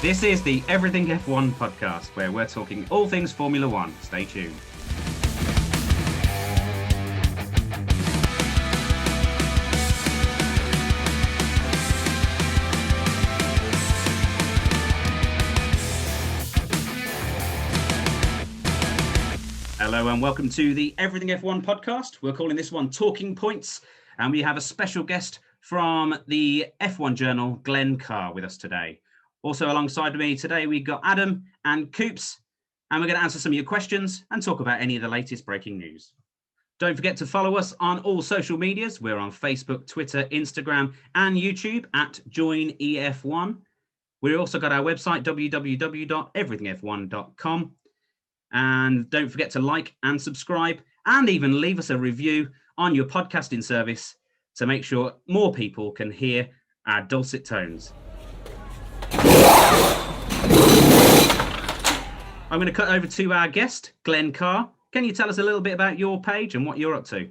This is the Everything F1 podcast, where we're talking all things Formula One. Stay tuned. Hello and welcome to the Everything F1 podcast. We're calling this one Talking Points, and we have a special guest from the F1 Journal, Glenn Carr, with us today. Also alongside me today, we've got Adam and Coops, and we're going to answer some of your questions and talk about any of the latest breaking news. Don't forget to follow us on all social medias. We're on Facebook, Twitter, Instagram, and YouTube at JoinEF1. We've also got our website, www.everythingf1.com. And don't forget to like and subscribe and even leave us a review on your podcasting service to make sure more people can hear our dulcet tones. I'm going to cut over to our guest, Glenn Carr. Can you tell us a little bit about your page and what you're up to?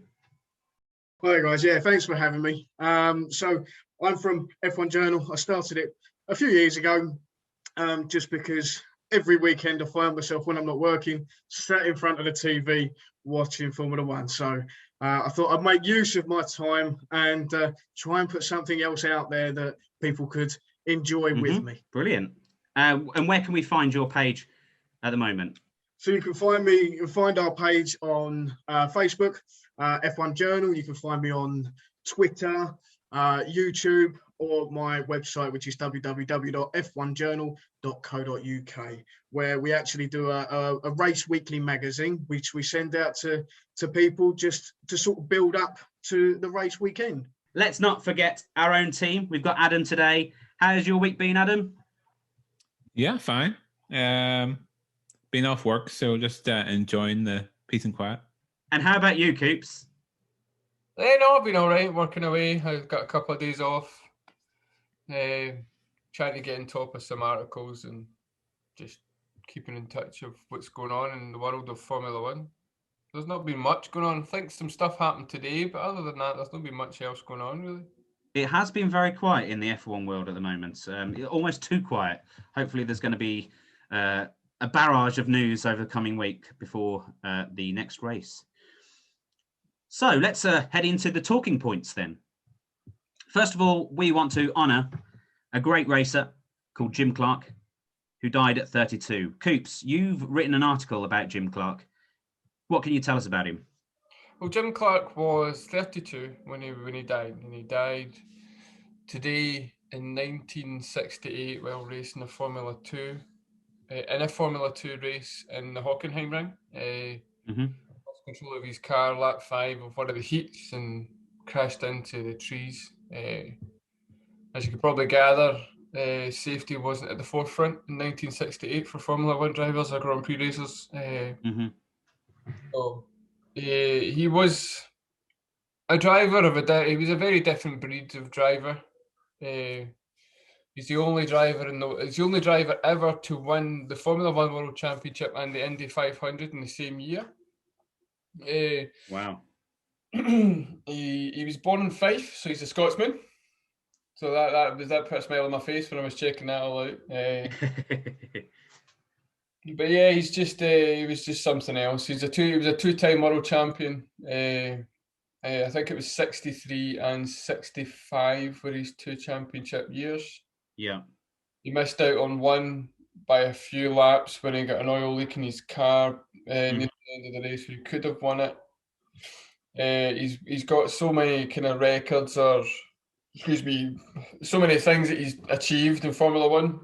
Hi guys, yeah, thanks for having me. So I'm from F1 Journal. I started it a few years ago, just because every weekend I find myself, when I'm not working, sat in front of the TV watching Formula One. So I thought I'd make use of my time and try and put something else out there that people could enjoy with me. Brilliant. And where can we find your page at the moment? So you can find our page on Facebook, F1 Journal. You can find me on Twitter, YouTube, or my website, which is www.f1journal.co.uk, where we actually do a race weekly magazine, which we send out to people just to sort of build up to the race weekend. Let's not forget our own team. We've got Adam today. How's your week been, Adam? Yeah, fine. Been off work, so just enjoying the peace and quiet. And how about you, Coops? No, I've been all right, working away. I've got a couple of days off. Trying to get on top of some articles and just keeping in touch of what's going on in the world of Formula One. There's not been much going on. I think some stuff happened today, but other than that, there's not been much else going on, really. It has been very quiet in the F1 world at the moment, almost too quiet. Hopefully there's going to be a barrage of news over the coming week before the next race. So let's head into the talking points then. First of all, we want to honour a great racer called Jim Clark, who died at 32. Coops, you've written an article about Jim Clark. What can you tell us about him? Well, Jim Clark was 32 when he died, and he died today in 1968 while racing a Formula 2, in a Formula 2 race in the Hockenheim ring. Lost control of his car, lap 5 of one of the heats, and crashed into the trees. As you could probably gather, safety wasn't at the forefront in 1968 for Formula 1 drivers or Grand Prix racers. So he was a driver of he was a very different breed of driver. He's the only driver ever to win the Formula 1 World Championship and the Indy 500 in the same year. Wow. He was born in Fife, so he's a Scotsman. So that put a smile on my face when I was checking that all out. But yeah, he was just something else. He was a two-time world champion. I think it was 63 and 65 were his two championship years. Yeah. He missed out on one by a few laps when he got an oil leak in his car near the end of the race, where he could have won it. He's got so many kind of records, so many things that he's achieved in Formula One,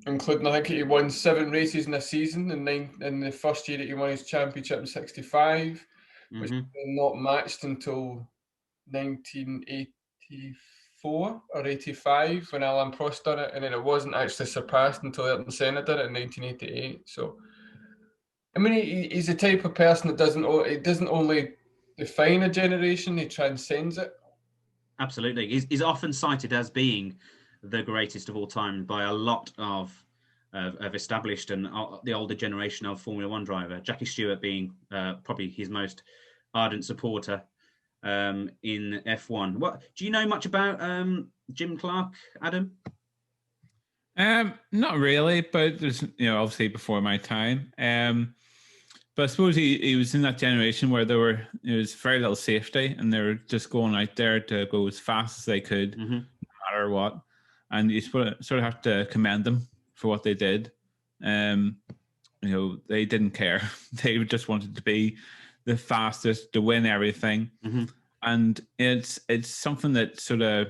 including, I think he won 7 races in a season in the first year that he won his championship in 65, which was not matched until 1984 or 85 when Alain Prost done it, and then it wasn't actually surpassed until Ayrton Senna did it in 1988. So, I mean, he's the type of person that doesn't only define a generation, he transcends it. Absolutely. He's often cited as being the greatest of all time by a lot of established and the older generation of Formula One driver. Jackie Stewart being probably his most ardent supporter in F1. What do you know much about Jim Clark, Adam? Not really, but there's obviously before my time. But I suppose he was in that generation where there was very little safety, and they were just going out there to go as fast as they could, no matter what. And you sort of have to commend them for what they did. They didn't care; they just wanted to be the fastest, to win everything. And it's something that sort of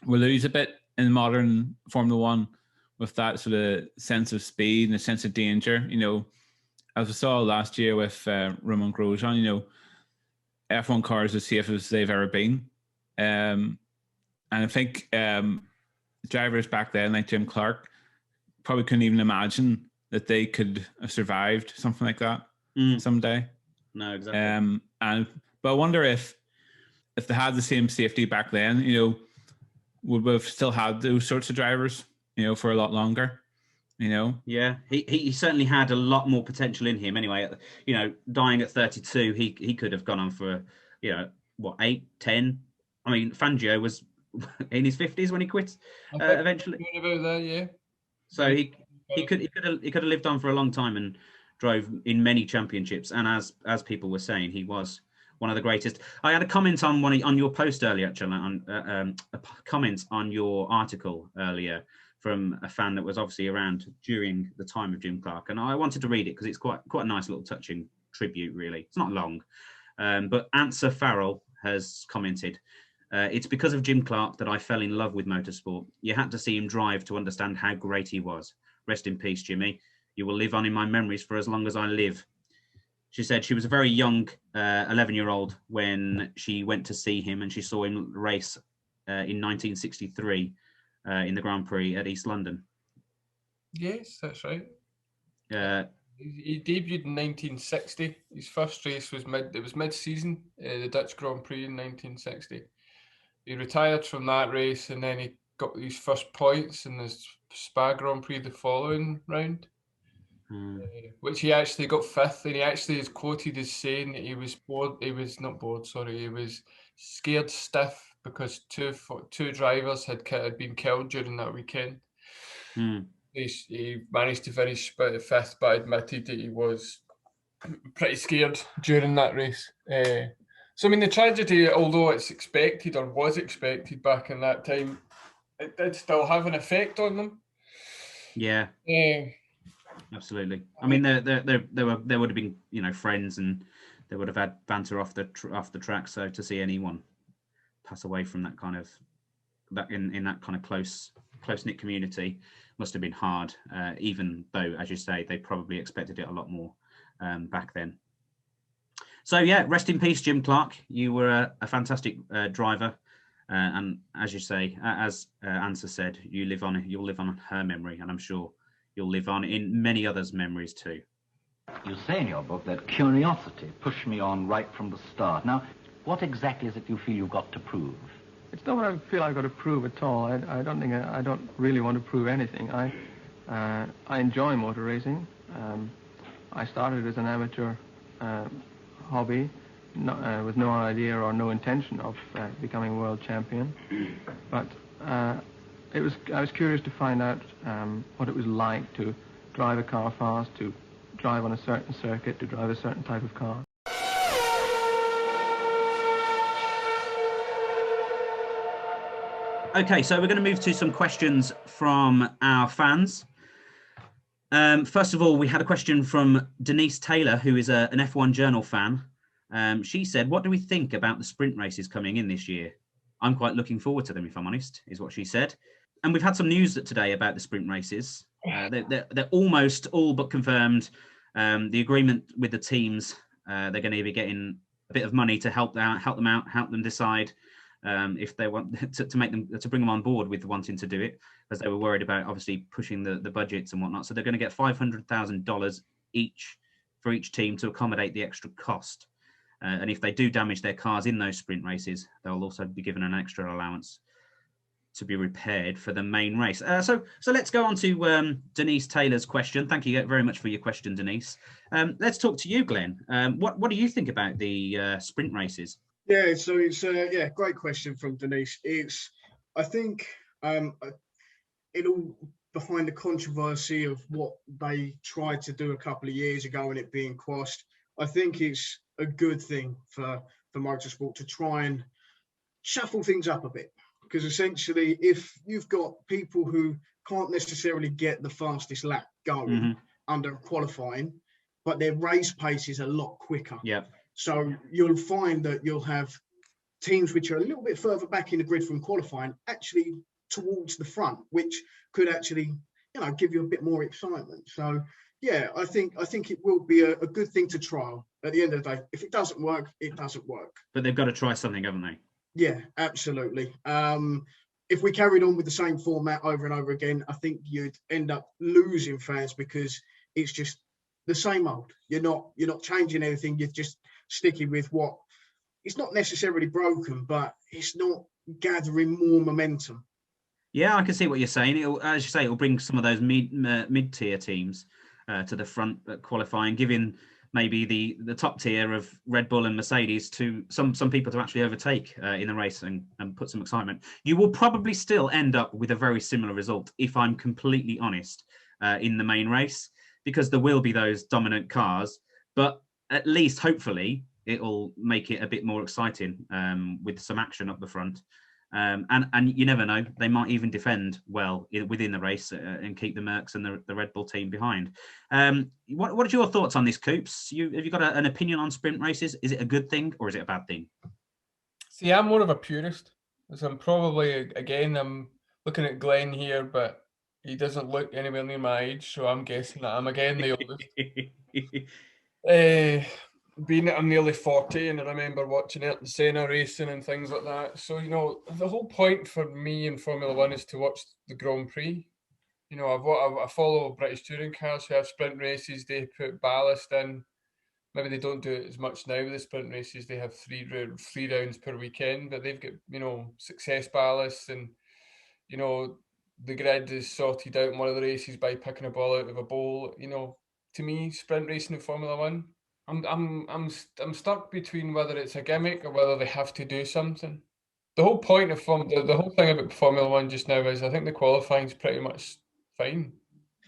we lose a bit in modern Formula One, with that sort of sense of speed and a sense of danger. As we saw last year with Romain Grosjean, F1 cars are as safe as they've ever been. And I think drivers back then, like Jim Clark, probably couldn't even imagine that they could have survived something like that someday. No, exactly. But I wonder if they had the same safety back then, would we have still had those sorts of drivers, for a lot longer? Yeah, he certainly had a lot more potential in him. Anyway, dying at 32, he could have gone on for 8, 10. I mean, Fangio was in his 50s when he quit eventually. About that, yeah. So he could have lived on for a long time and drove in many championships. And as people were saying, he was one of the greatest. I had a comment on your post earlier, actually, on a comment on your article earlier, from a fan that was obviously around during the time of Jim Clark, and I wanted to read it because it's quite a nice little touching tribute. Really, it's not long, but Answer Farrell has commented, "It's because of Jim Clark that I fell in love with motorsport. You had to see him drive to understand how great he was. Rest in peace, Jimmy. You will live on in my memories for as long as I live." She said she was a very young 11-year-old when she went to see him, and she saw him race in 1963. In the Grand Prix at East London. Yes, that's right. He debuted in 1960. His first race was mid-season, the Dutch Grand Prix in 1960. He retired from that race, and then he got his first points in the Spa Grand Prix the following round, which he actually got 5th. And he actually is quoted as saying that he was bored. He was not bored. Sorry, he was scared stiff because two drivers had been killed during that weekend. He managed to finish 5th, but admitted that he was pretty scared during that race. So, I mean, the tragedy, although it's expected or was expected back in that time, it did still have an effect on them. Yeah. Absolutely. I mean, there would have been friends, and they would have had banter off the track. So to see anyone pass away from that kind of close knit community must have been hard. Even though, as you say, they probably expected it a lot more back then. So yeah, rest in peace, Jim Clark. You were a fantastic driver, and as you say, as Answer said, you'll live on her memory, and I'm sure you'll live on in many others' memories too. You say in your book that curiosity pushed me on right from the start. Now, what exactly is it you feel you've got to prove? It's not what I feel I've got to prove at all. I don't really want to prove anything. I enjoy motor racing. I started as an amateur hobby, with no idea or no intention of becoming world champion. But I was curious to find out what it was like to drive a car fast, to drive on a certain circuit, to drive a certain type of car. Okay, so we're going to move to some questions from our fans. First of all, we had a question from Denise Taylor, who is an F1 Journal fan. She said, "What do we think about the sprint races coming in this year? I'm quite looking forward to them, if I'm honest," is what she said. And we've had some news today about the sprint races. They're almost all but confirmed. The agreement with the teams, they're going to be getting a bit of money to help them decide if they want to bring them on board with wanting to do it, as they were worried about obviously pushing the budgets and whatnot. So they're going to get $500,000 each for each team to accommodate the extra cost. And if they do damage their cars in those sprint races, they'll also be given an extra allowance to be repaired for the main race. So let's go on to Denise Taylor's question. Thank you very much for your question, Denise. Let's talk to you, Glenn. What do you think about the sprint races? Yeah, so it's great question from Denise. I think it'll behind the controversy of what they tried to do a couple of years ago and it being quashed. I think it's a good thing for motorsport to try and shuffle things up a bit, because essentially if you've got people who can't necessarily get the fastest lap going under qualifying, but their race pace is a lot quicker. Yeah. So you'll find that you'll have teams which are a little bit further back in the grid from qualifying actually towards the front, which could actually, give you a bit more excitement. So yeah, I think it will be a good thing to trial. At the end of the day, if it doesn't work, it doesn't work. But they've got to try something, haven't they? Yeah, absolutely. If we carried on with the same format over and over again, I think you'd end up losing fans because it's just the same old. You're not changing anything. You're just sticking with what it's not necessarily broken, but it's not gathering more momentum. Yeah, I can see what you're saying. As you say, it'll bring some of those mid-tier teams to the front at qualifying, giving maybe the top tier of Red Bull and Mercedes to some people to actually overtake in the race and put some excitement. You will probably still end up with a very similar result, if I'm completely honest, in the main race, because there will be those dominant cars, but at least hopefully it'll make it a bit more exciting with some action up the front. And you never know, they might even defend well within the race and keep the Mercs and the Red Bull team behind. What are your thoughts on this, Coops? Have you got an opinion on sprint races? Is it a good thing or is it a bad thing? See, I'm more of a purist. So I'm probably, again, I'm looking at Glenn here, but he doesn't look anywhere near my age, so I'm guessing that I'm again the oldest. I'm nearly 40, and I remember watching it, the Senna racing and things like that. So, the whole point for me in Formula One is to watch the Grand Prix. I follow British touring cars who have sprint races. They put ballast in. Maybe they don't do it as much now with the sprint races. They have three rounds per weekend, but they've got, success ballast, and, the grid is sorted out in one of the races by picking a ball out of a bowl. To me, sprint racing in Formula One, I'm stuck between whether it's a gimmick or whether they have to do something. The whole point of the whole thing about Formula One just now is I think the qualifying is pretty much fine.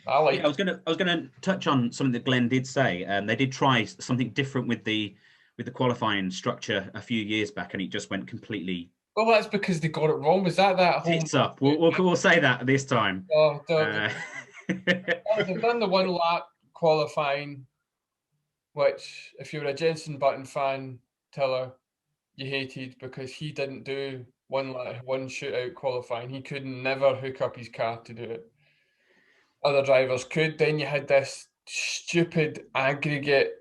I was gonna touch on something that Glenn did say. They did try something different with the qualifying structure a few years back, and it just went completely. Well, that's because they got it wrong. Was that whole? It's up. We'll say that this time. Oh, they've done the 1 lap qualifying, which, if you were a Jenson Button fan, Tiller, you hated because he didn't do one shootout qualifying. He could never hook up his car to do it. Other drivers could. Then you had this stupid aggregate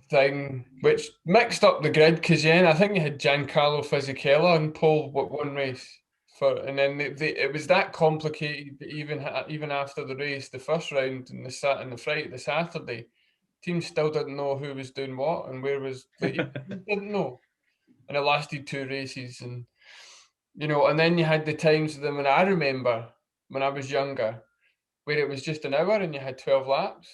thing, which mixed up the grid, because I think you had Giancarlo Fisichella on pole one race and then it was that complicated. Even after the race, the first round and the Saturday, teams still didn't know who was doing what and where was. They didn't know, and it lasted 2 races, and and then you had the times of them. And I remember when I was younger, where it was just an hour and you had 12 laps.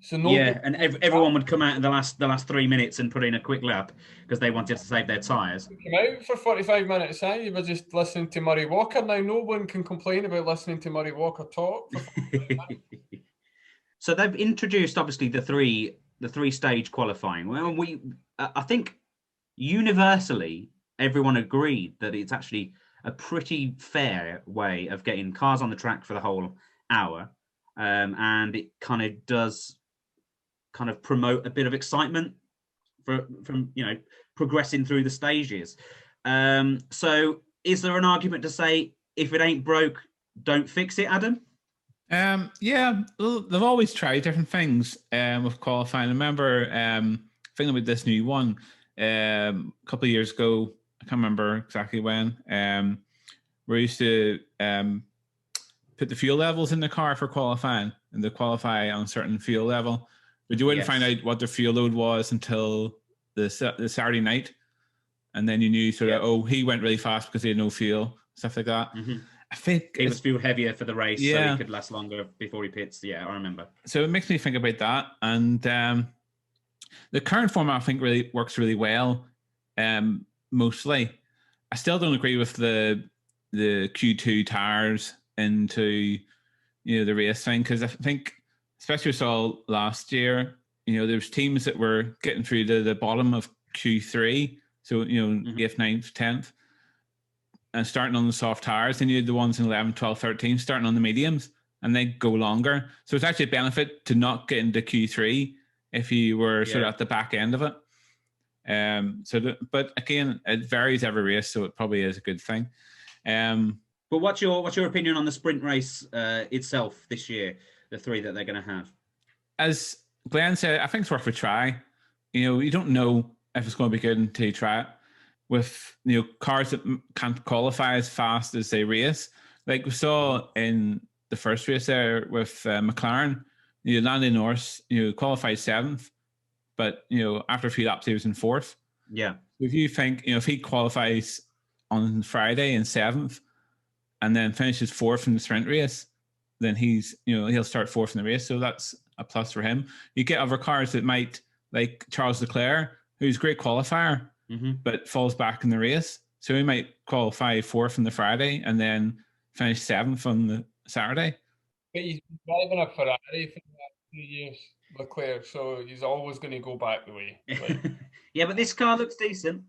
So and everyone would come out in the last 3 minutes and put in a quick lap because they wanted to save their tyres. Come out for 45 minutes, you were just listening to Murray Walker. Now no one can complain about listening to Murray Walker talk. So they've introduced obviously the three stage qualifying. Well, I think universally everyone agreed that it's actually a pretty fair way of getting cars on the track for the whole hour, and it kind of does promote a bit of excitement from progressing through the stages. So is there an argument to say if it ain't broke, don't fix it, Adam? Yeah, they've always tried different things with qualifying. I remember thinking about this new one a couple of years ago. I can't remember exactly when. We used to put the fuel levels in the car for qualifying, and they qualify on a certain fuel level. But you wouldn't find out what their fuel load was until the Saturday night, and then you knew he went really fast because he had no fuel, stuff like that. Mm-hmm. I think it was fuel heavier for the race, so he could last longer before he pits. Yeah, I remember. So it makes me think about that, and the current format I think really works really well. Mostly, I still don't agree with the Q2 tires into the race thing, because I think, especially we saw last year, there's teams that were getting through to the bottom of Q3, so 8th, 9th, 10th, and starting on the soft tires. Then you had the ones in 11, 12, 13 starting on the mediums, and they go longer. So it's actually a benefit to not get into Q3 if you were sort of at the back end of it. But again, it varies every race, so it probably is a good thing. But what's your opinion on the sprint race itself this year? The 3 that they're going to have. As Glenn said, I think it's worth a try. You don't know if it's going to be good until you try it. With cars that can't qualify as fast as they race, like we saw in the first race there with McLaren, Lando Norris, qualified 7th, but after a few laps he was in 4th. Yeah. If you think if he qualifies on Friday in 7th and then finishes 4th in the sprint race, then he'll start 4th in the race. So that's a plus for him. You get other cars that might, like Charles Leclerc, who's a great qualifier, but falls back in the race. So he might qualify 4th on the Friday and then finish 7th on the Saturday. But he's driving a Ferrari for the last 2 years, Leclerc, so he's always going to go back the way. Yeah, but this car looks decent.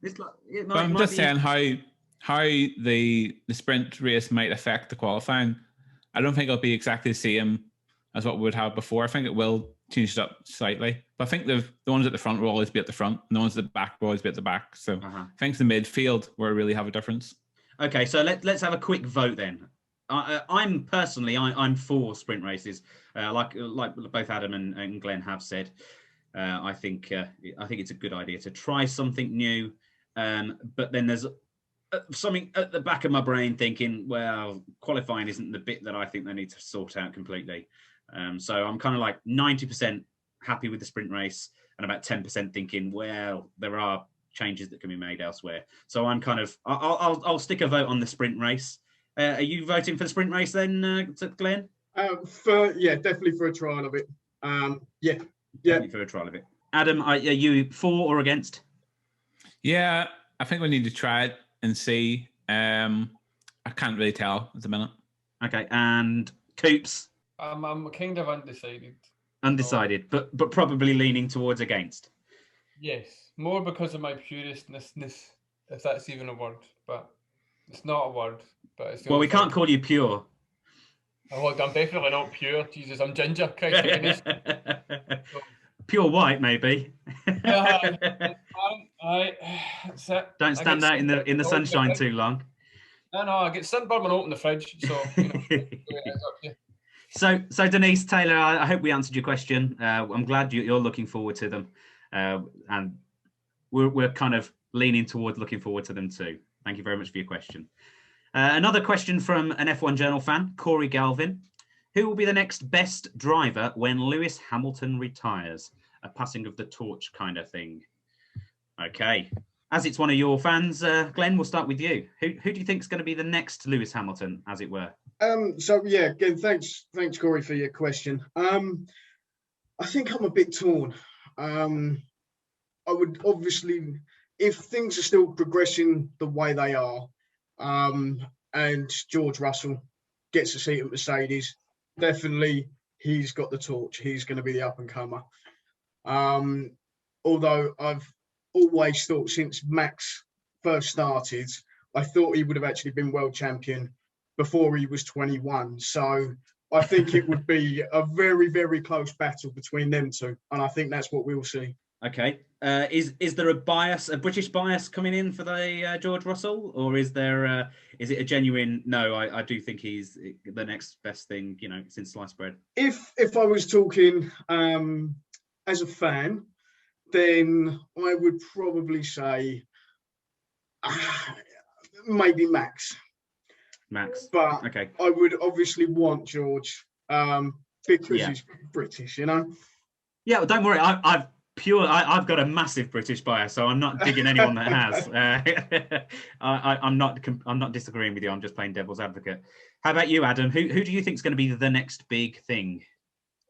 I'm just saying how the sprint race might affect the qualifying. I don't think it'll be exactly the same as what we would have before. I think it will change it up slightly. But I think the ones at the front will always be at the front, and the ones at the back will always be at the back. So I think the midfield will really have a difference. Okay, so let's have a quick vote then. I'm personally for sprint races, like both Adam and Glenn have said. I think it's a good idea to try something new, but then there's something at the back of my brain thinking, well, qualifying isn't the bit that I think they need to sort out completely. So I'm kind of like 90% happy with the sprint race and about 10% thinking, well, there are changes that can be made elsewhere. So I'm kind of, I'll stick a vote on the sprint race. Are you voting for the sprint race then, Glenn? Definitely for a trial of it. Definitely for a trial of it. Adam, are you for or against? Yeah, I think we need to try it and see. I can't really tell at the minute. Okay, and Coops? I'm kind of undecided. Undecided, but probably leaning towards against. Yes, more because of my puristness, if that's even a word, but it's not a word. But it's well, we can't call you pure. Oh, I'm definitely not pure. Jesus, I'm ginger. Pure white, maybe. Don't stand out in the sunshine too long. No, I get sunburn when I open the fridge. So, So Denise Taylor, I hope we answered your question. I'm glad you're looking forward to them, and we're kind of leaning toward looking forward to them too. Thank you very much for your question. Another question from an F1 Journal fan, Corey Galvin. Who will be the next best driver when Lewis Hamilton retires? A passing of the torch kind of thing. Okay. As it's one of your fans, Glenn, we'll start with you. Who do you think is going to be the next Lewis Hamilton, as it were? Again, thanks, Corey, for your question. I think I'm a bit torn. I would obviously, if things are still progressing the way they are, and George Russell gets a seat at Mercedes, definitely he's got the torch. He's going to be the up and comer. Although I've always thought since Max first started, I thought he would have actually been world champion before he was 21. So I think it would be a very, very close battle between them two. And I think that's what we'll see. Okay. Is there a British bias coming in for the George Russell, or is there is it a genuine no? I do think he's the next best thing, since sliced bread. If I was talking as a fan, then I would probably say maybe Max. But okay. I would obviously want George because he's British, Yeah, well, don't worry. I've got a massive British bias, so I'm not digging anyone that has. I'm not disagreeing with you. I'm just playing devil's advocate. How about you, Adam? Who do you think is going to be the next big thing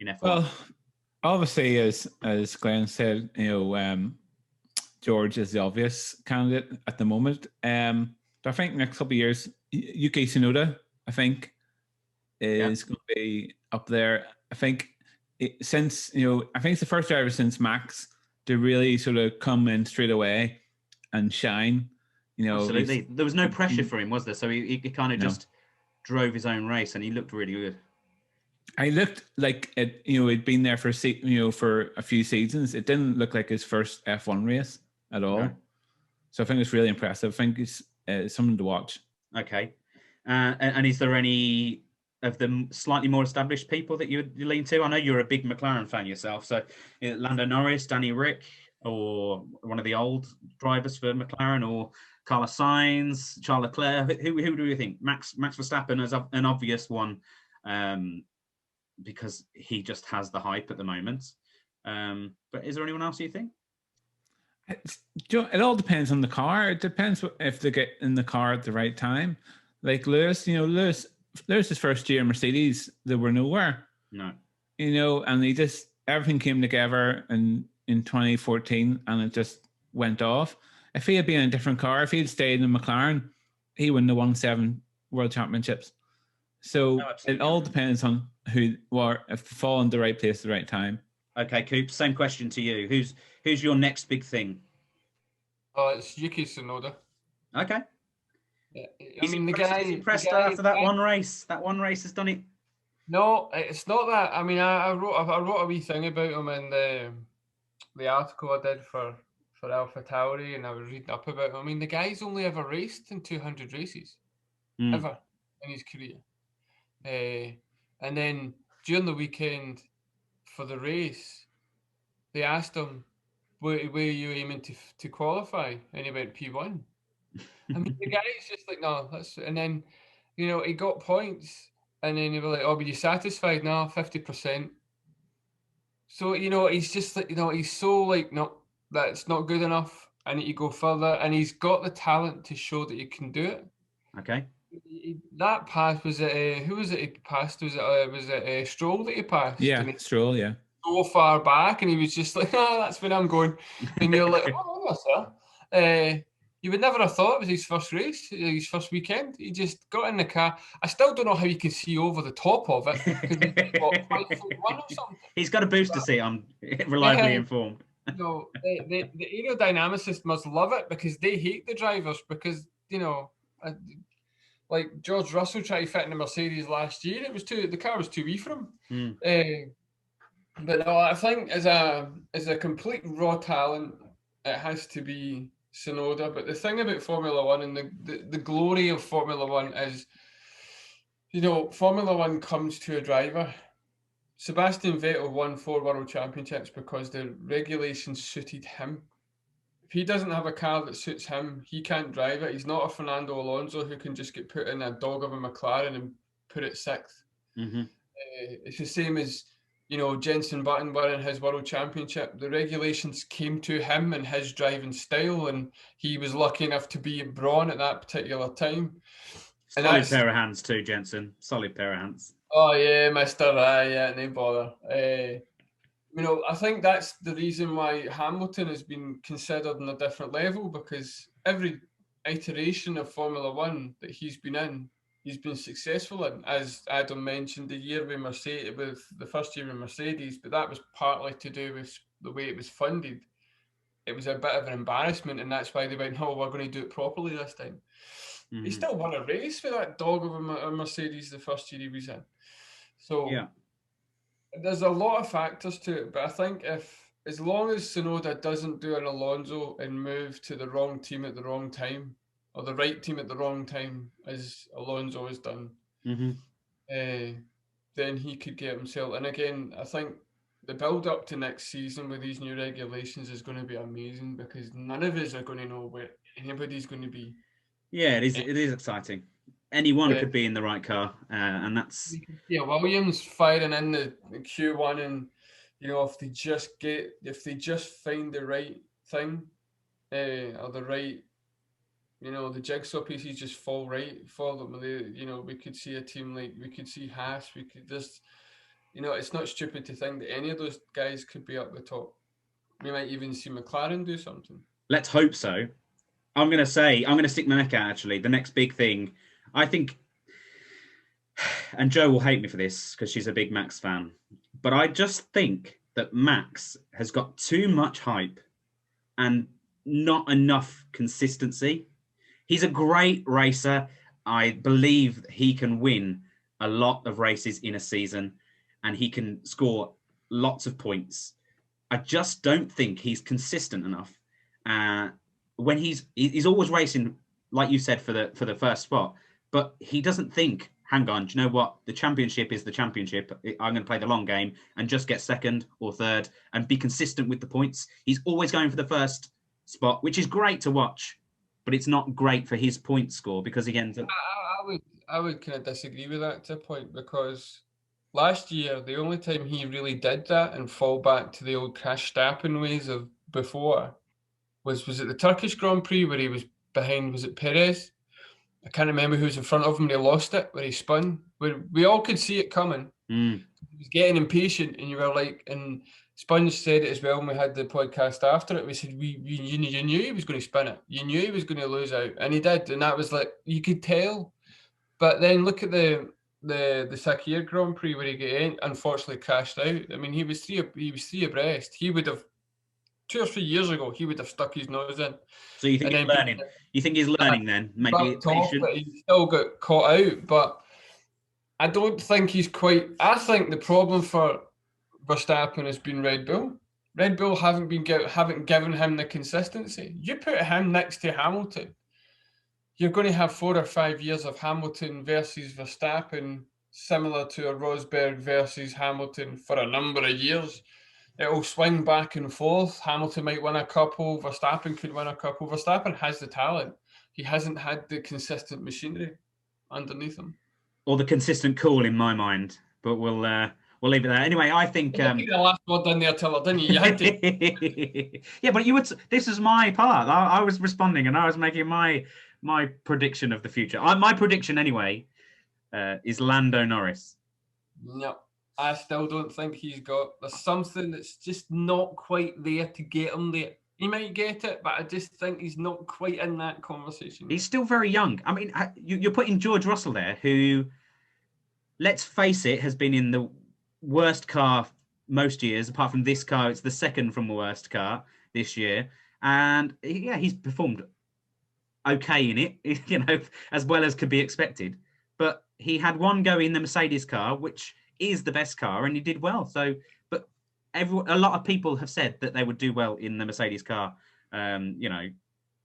in F1? Well, obviously, as Glenn said, George is the obvious candidate at the moment. But I think next couple of years, 𝐃𝐫𝐢𝐯𝐸, I think, is going to be up there. I think I think it's the first driver since Max to really sort of come in straight away and shine. Absolutely. There was no pressure for him, was there? So he kind of just drove his own race, and he looked really good. I looked like it. He'd been there for for a few seasons. It didn't look like his first F1 race at all. Okay. So I think it's really impressive. I think it's something to watch. Okay. And is there any of the slightly more established people that you lean to? I know you're a big McLaren fan yourself. So Lando Norris, Danny Rick, or one of the old drivers for McLaren, or Carlos Sainz, Charles Leclerc. Who do you think? Max Verstappen is an obvious one, because he just has the hype at the moment. But is there anyone else you think? It all depends on the car. It depends if they get in the car at the right time. Like Lewis's first year Mercedes, they were nowhere. No. And everything came together in 2014, and it just went off. If he had been in a different car, if he had stayed in McLaren, he wouldn't have won 7 world championships. So it all depends on if they fall in the right place at the right time. Okay, Coops, same question to you. Who's your next big thing? It's Yuki Tsunoda. Okay. Yeah. He's impressed after that one race. That one race has done it. No, it's not that. I mean, I wrote a wee thing about him in the article I did for AlphaTauri, and I was reading up about him. I mean, the guy's only ever raced in 200 races, ever in his career. And then during the weekend for the race, they asked him, where are you aiming to qualify? And he went P1. I mean, the guy's just like, no, and then, he got points, and then he was like, oh, were you satisfied? No, 50%. So, he's just like, he's so like, no, that's not good enough. I need to go further. And he's got the talent to show that he can do it. Okay. That pass, was it, who was it he passed? Was it Stroll that he passed? Yeah, Stroll, yeah. So far back, and he was just like, oh, that's where I'm going. And you're like, oh, sir. You would never have thought it was his first race, his first weekend. He just got in the car. I still don't know how you can see over the top of it. He's, 5'1" or something. He's got a booster seat, I'm reliably informed. The aerodynamicists must love it, because they hate the drivers, because, like George Russell tried to fit in the Mercedes last year. The car was too wee for him. But no, I think as a complete raw talent, it has to be Tsunoda. But the thing about Formula One, and the glory of Formula One is, Formula One comes to a driver. Sebastian Vettel won 4 world championships because the regulations suited him. If he doesn't have a car that suits him, he can't drive it. He's not a Fernando Alonso who can just get put in a dog of a McLaren and put it 6th. Mm-hmm. It's the same as, Jenson Button winning his world championship. The regulations came to him and his driving style, and he was lucky enough to be in Brawn at that particular time. Solid pair of hands too, Jenson. Solid pair of hands. Oh, yeah, Mr. Yeah, no bother. I think that's the reason why Hamilton has been considered on a different level, because every iteration of Formula One that he's been in, he's been successful in. As Adam mentioned, the first year with Mercedes, but that was partly to do with the way it was funded. It was a bit of an embarrassment, and that's why they went, no, we're going to do it properly this time. Mm-hmm. He still won a race with that dog of a Mercedes the first year he was in. So yeah. There's a lot of factors to it, but I think as long as Tsunoda doesn't do an Alonso and move to the wrong team at the wrong time, or the right team at the wrong time, as Alonso has done, then he could get himself. And again, I think the build up to next season with these new regulations is going to be amazing, because none of us are going to know where anybody's going to be. Yeah, it is exciting. Anyone could be in the right car, and that's Williams firing in the Q1, and if they just find the right thing, or the right, the jigsaw pieces just fall right for them. We could see a team we could see Haas. We could just, it's not stupid to think that any of those guys could be up the top. We might even see McLaren do something. Let's hope so. I'm going to stick my neck out, actually. The next big thing, I think and Joe will hate me for this because she's a big Max fan, but I just think that Max has got too much hype and not enough consistency. He's a great racer. I believe he can win a lot of races in a season and he can score lots of points. I just don't think he's consistent enough. When he's always racing, like you said, for the first spot, but he doesn't think, hang on, do you know what? The championship is the championship. I'm going to play the long game and just get second or third and be consistent with the points. He's always going for the first spot, which is great to watch, but it's not great for his point score because he ends up... I would kind of disagree with that to a point, because last year, the only time he really did that and fall back to the old Verstappen ways of before was it the Turkish Grand Prix where he was behind, was it Perez? I can't remember who was in front of him and he lost it, where he spun, where we all could see it coming. He was getting impatient and you were like, and Sponge said it as well when we had the podcast after it. We said, you knew he was going to spin it. You knew he was going to lose out. And he did. And that was like, you could tell. But then look at the 𝐃𝐫𝐢𝐯𝐶 Grand Prix where he unfortunately crashed out. I mean, he was three abreast. He would have 2 or 3 years ago, he would have stuck his nose in. So you think he's learning? You think he's learning then? Maybe he still got caught out, but I don't think he's quite. I think the problem for Verstappen has been Red Bull. Red Bull haven't given him the consistency. You put him next to Hamilton, you're going to have 4 or 5 years of Hamilton versus Verstappen, similar to a Rosberg versus Hamilton for a number of years. It will swing back and forth. Hamilton might win a couple. Verstappen could win a couple. Verstappen has the talent. He hasn't had the consistent machinery underneath him. Or the consistent call in my mind. But we'll leave it there. Anyway, I think... You the last word in there, Tiller, didn't you? You had to. Yeah, but you would... This is my part. I was responding and I was making my prediction of the future. My prediction, anyway, is Lando Norris. No. I still don't think there's something that's just not quite there to get him there. He might get it, but I just think he's not quite in that conversation. He's still very young. I mean, you're putting George Russell there, who, let's face it, has been in the worst car most years. Apart from this car, it's the second from the worst car this year. And yeah, he's performed okay in it, as well as could be expected. But he had one go in the Mercedes car, which is the best car, and he did well. So, but a lot of people have said that they would do well in the Mercedes car,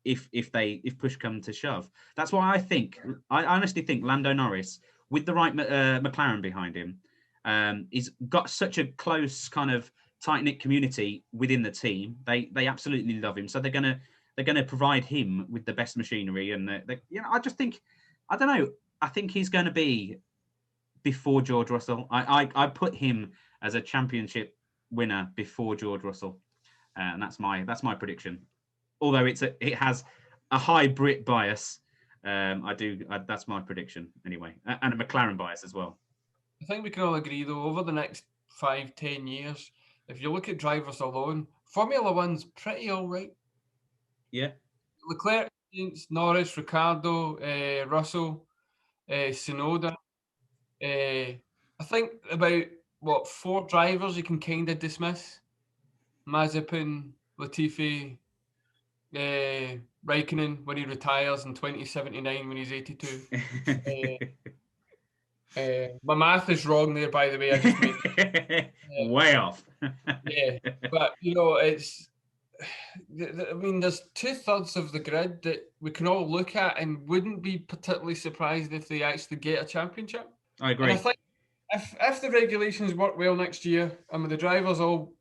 if push come to shove. That's why I honestly think Lando Norris, with the right McLaren behind him, he's got such a close kind of tight-knit community within the team. They absolutely love him, so they're gonna provide him with the best machinery. And I just think, I don't know, I think he's going to be before George Russell. I put him as a championship winner before George Russell, and that's my prediction. Although it has a high Brit bias, that's my prediction anyway, and a McLaren bias as well. I think we can all agree though, over the next 5-10 years, if you look at drivers alone, Formula One's pretty all right. Yeah, Leclerc, Norris, Ricciardo, Russell, Tsunoda. I think about 4 drivers you can kind of dismiss: Mazepin, Latifi, Raikkonen when he retires in 2079 when he's 82. My math is wrong there, by the way. I just made way off. Yeah, but it's. I mean, there's 2/3 of the grid that we can all look at and wouldn't be particularly surprised if they actually get a championship. I agree. And I think if the regulations work well next year and the drivers all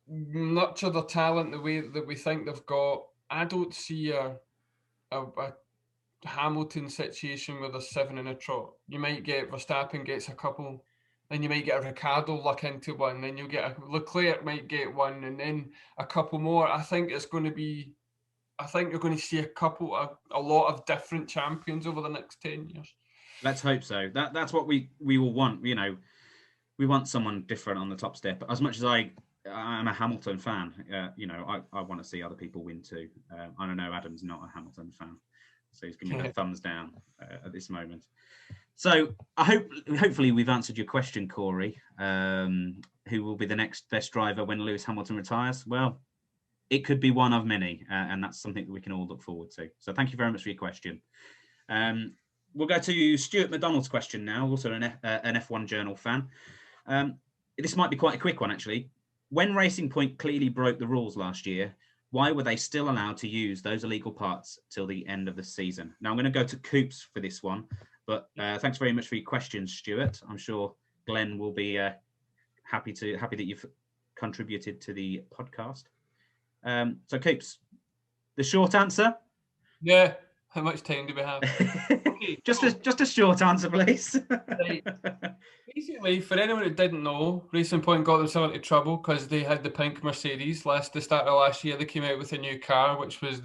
nurture their talent the way that we think they've got, I don't see a Hamilton situation where there's 7 in a trot. You might get Verstappen gets a couple, then you might get a Ricciardo luck into one, then you'll get a Leclerc might get one, and then a couple more. I think you're going to see a lot of different champions over the next 10 years. Let's hope so. That's what we will want. We want someone different on the top step. As much as I'm a Hamilton fan, I want to see other people win too. I don't know, Adam's not a Hamilton fan. So he's giving me the thumbs down at this moment. So hopefully we've answered your question, Corey. Who will be the next best driver when Lewis Hamilton retires? Well, it could be one of many, and that's something that we can all look forward to. So thank you very much for your question. We'll go to Stuart McDonald's question now, also an F1 Journal fan. This might be quite a quick one, actually. When Racing Point clearly broke the rules last year, why were they still allowed to use those illegal parts till the end of the season? Now, I'm going to go to Coops for this one, but thanks very much for your questions, Stuart. I'm sure Glenn will be happy that you've contributed to the podcast. So, Coops, the short answer? Yeah. How much time do we have? just a short answer, please. Right. Basically, for anyone who didn't know, Racing Point got themselves into trouble because they had the pink Mercedes. The start of last year, they came out with a new car, which was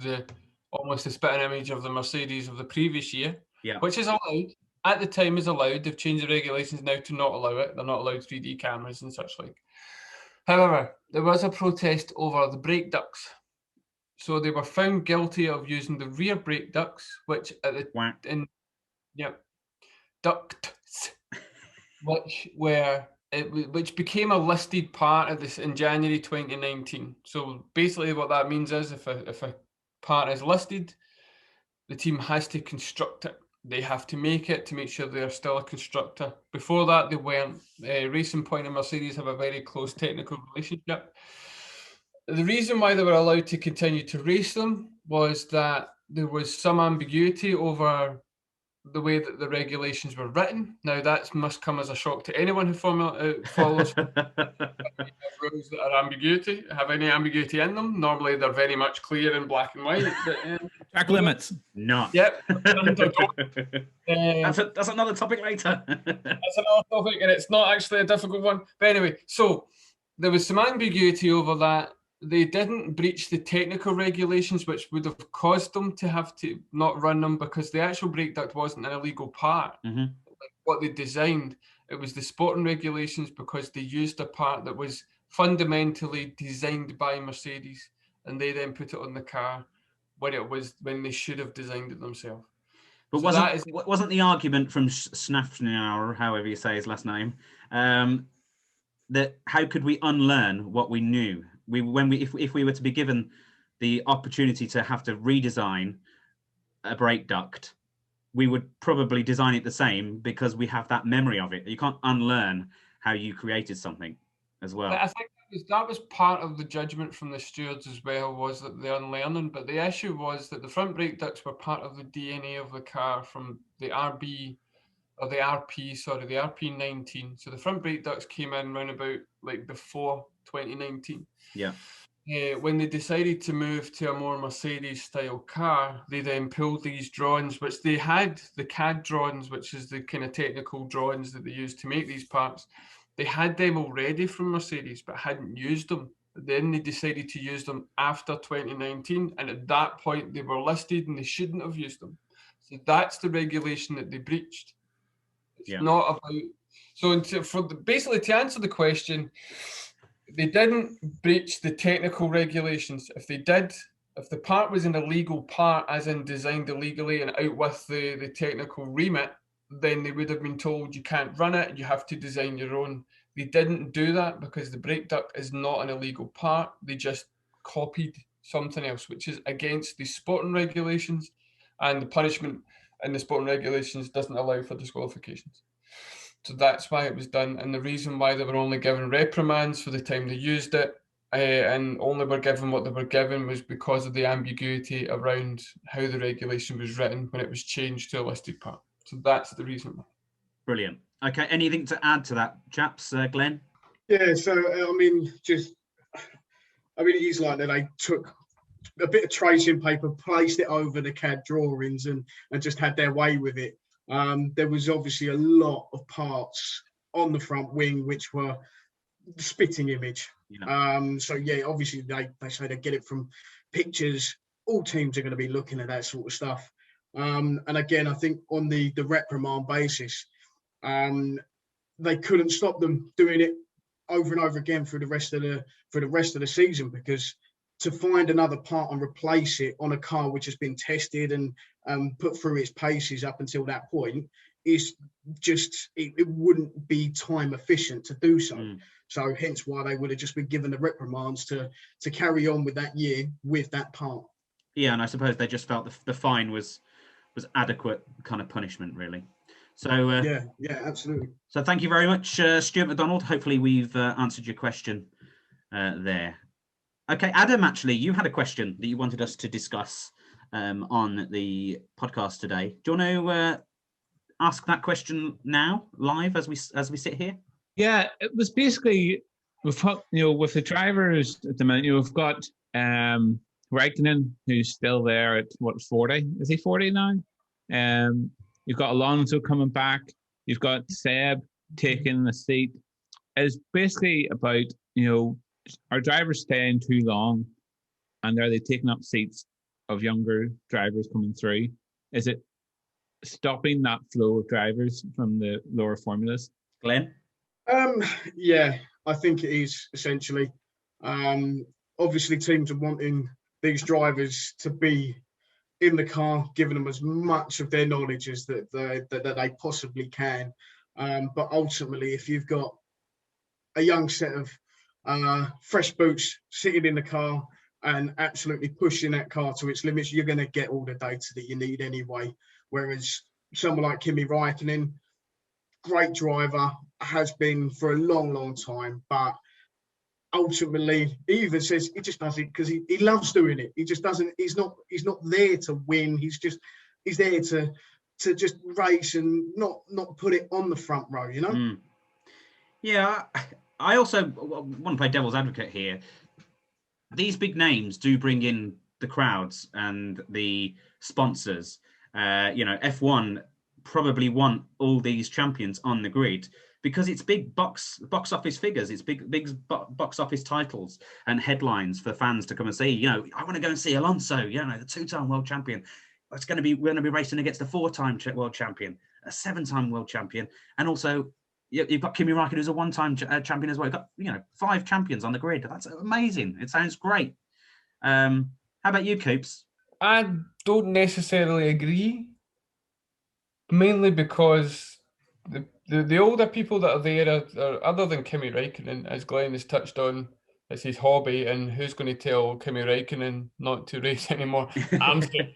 almost the spitting image of the Mercedes of the previous year, which is allowed. At the time is allowed. They've changed the regulations now to not allow it. They're not allowed 3D cameras and such like. However, there was a protest over the brake ducts. So they were found guilty of using the rear brake ducts, which which became a listed part of this in January 2019. So basically, what that means is if a part is listed, the team has to construct it. They have to make it to make sure they are still a constructor. Before that, they weren't. Racing Point and Mercedes have a very close technical relationship. The reason why they were allowed to continue to race them was that there was some ambiguity over the way that the regulations were written. Now, that must come as a shock to anyone who follows rules that have any ambiguity in them. Normally, they're very much clear in black and white. Track limits. No. Yep. That's another topic later. That's another topic, and it's not actually a difficult one. But anyway, so there was some ambiguity over that. They didn't breach the technical regulations, which would have caused them to have to not run them because the actual brake duct wasn't an illegal part. Mm-hmm. Like what they designed, it was the sporting regulations because they used a part that was fundamentally designed by Mercedes, and they then put it on the car when they should have designed it themselves. But so wasn't the argument from Snafnauer, however you say his last name, that how could we unlearn what we knew? If we were to be given the opportunity to have to redesign a brake duct, we would probably design it the same because we have that memory of it. You can't unlearn how you created something as well. I think that was part of the judgment from the stewards as well, was that the unlearning. But the issue was that the front brake ducts were part of the DNA of the car from the RP 19. So the front brake ducts came in round about before 2019. Yeah. When they decided to move to a more Mercedes style car, they then pulled these drawings, which they had the CAD drawings, which is the kind of technical drawings that they use to make these parts. They had them already from Mercedes, but hadn't used them. But then they decided to use them after 2019, and at that point they were listed and they shouldn't have used them. So that's the regulation that they breached. It's not about. So basically to answer the question, they didn't breach the technical regulations. If they did, if the part was an illegal part, as in designed illegally and out with the technical remit, then they would have been told you can't run it, you have to design your own. They didn't do that because the brake duct is not an illegal part. They just copied something else, which is against the sporting regulations, and the punishment in the sporting regulations doesn't allow for disqualifications. So that's why it was done. And the reason why they were only given reprimands for the time they used it and only were given what they were given was because of the ambiguity around how the regulation was written when it was changed to a listed part. So that's the reason. Brilliant. Okay, anything to add to that, chaps, Glenn? Yeah, so, it is like that they took a bit of tracing paper, placed it over the CAD drawings and just had their way with it. There was obviously a lot of parts on the front wing which were the spitting image. Obviously they say they get it from pictures. All teams are going to be looking at that sort of stuff. And again, I think on the reprimand basis, they couldn't stop them doing it over and over again for the rest of the season, because to find another part and replace it on a car which has been tested and put through its paces up until that point, is just it wouldn't be time efficient to do so. So hence why they would have just been given the reprimands to carry on with that year with that part. Yeah, and I suppose they just felt the fine was adequate kind of punishment, really. So yeah, absolutely. So thank you very much, Stuart McDonald. Hopefully we've answered your question there. Okay, Adam, actually, you had a question that you wanted us to discuss on the podcast today. Do you want to ask that question now, live, as we sit here? Yeah, it was basically with the drivers at the minute. We've got Räikkönen, who's still there at 40? Is he 40 now? You've got Alonso coming back. You've got Seb taking the seat. It's basically about, are drivers staying too long, and are they taking up seats of younger drivers coming through? Is it stopping that flow of drivers from the lower formulas? Glenn? Yeah, I think it is, essentially. Obviously, teams are wanting these drivers to be in the car, giving them as much of their knowledge as that they possibly can. But ultimately, if you've got a young set of fresh boots sitting in the car and absolutely pushing that car to its limits, you're going to get all the data that you need anyway. Whereas someone like Kimi Räikkönen, great driver, has been for a long, long time, but ultimately he even says he just does it because he loves doing it. He just doesn't. He's not there to win. He's there to just race and not put it on the front row. Yeah, I also want to play devil's advocate here. These big names do bring in the crowds and the sponsors. F1 probably want all these champions on the grid because it's big box office figures. It's big box office titles and headlines for fans to come and see. I want to go and see Alonso, the 2-time world champion. We're going to be racing against a 4-time world champion, a 7-time world champion, and also you've got Kimi Räikkönen, who's a 1-time champion as well. You've got 5 champions on the grid. That's amazing. It sounds great. How about you, Coops? I don't necessarily agree, mainly because the older people that are there are other than Kimi Räikkönen, as Glenn has touched on. It's his hobby, and who's going to tell Kimi Räikkönen not to race anymore? I'm still.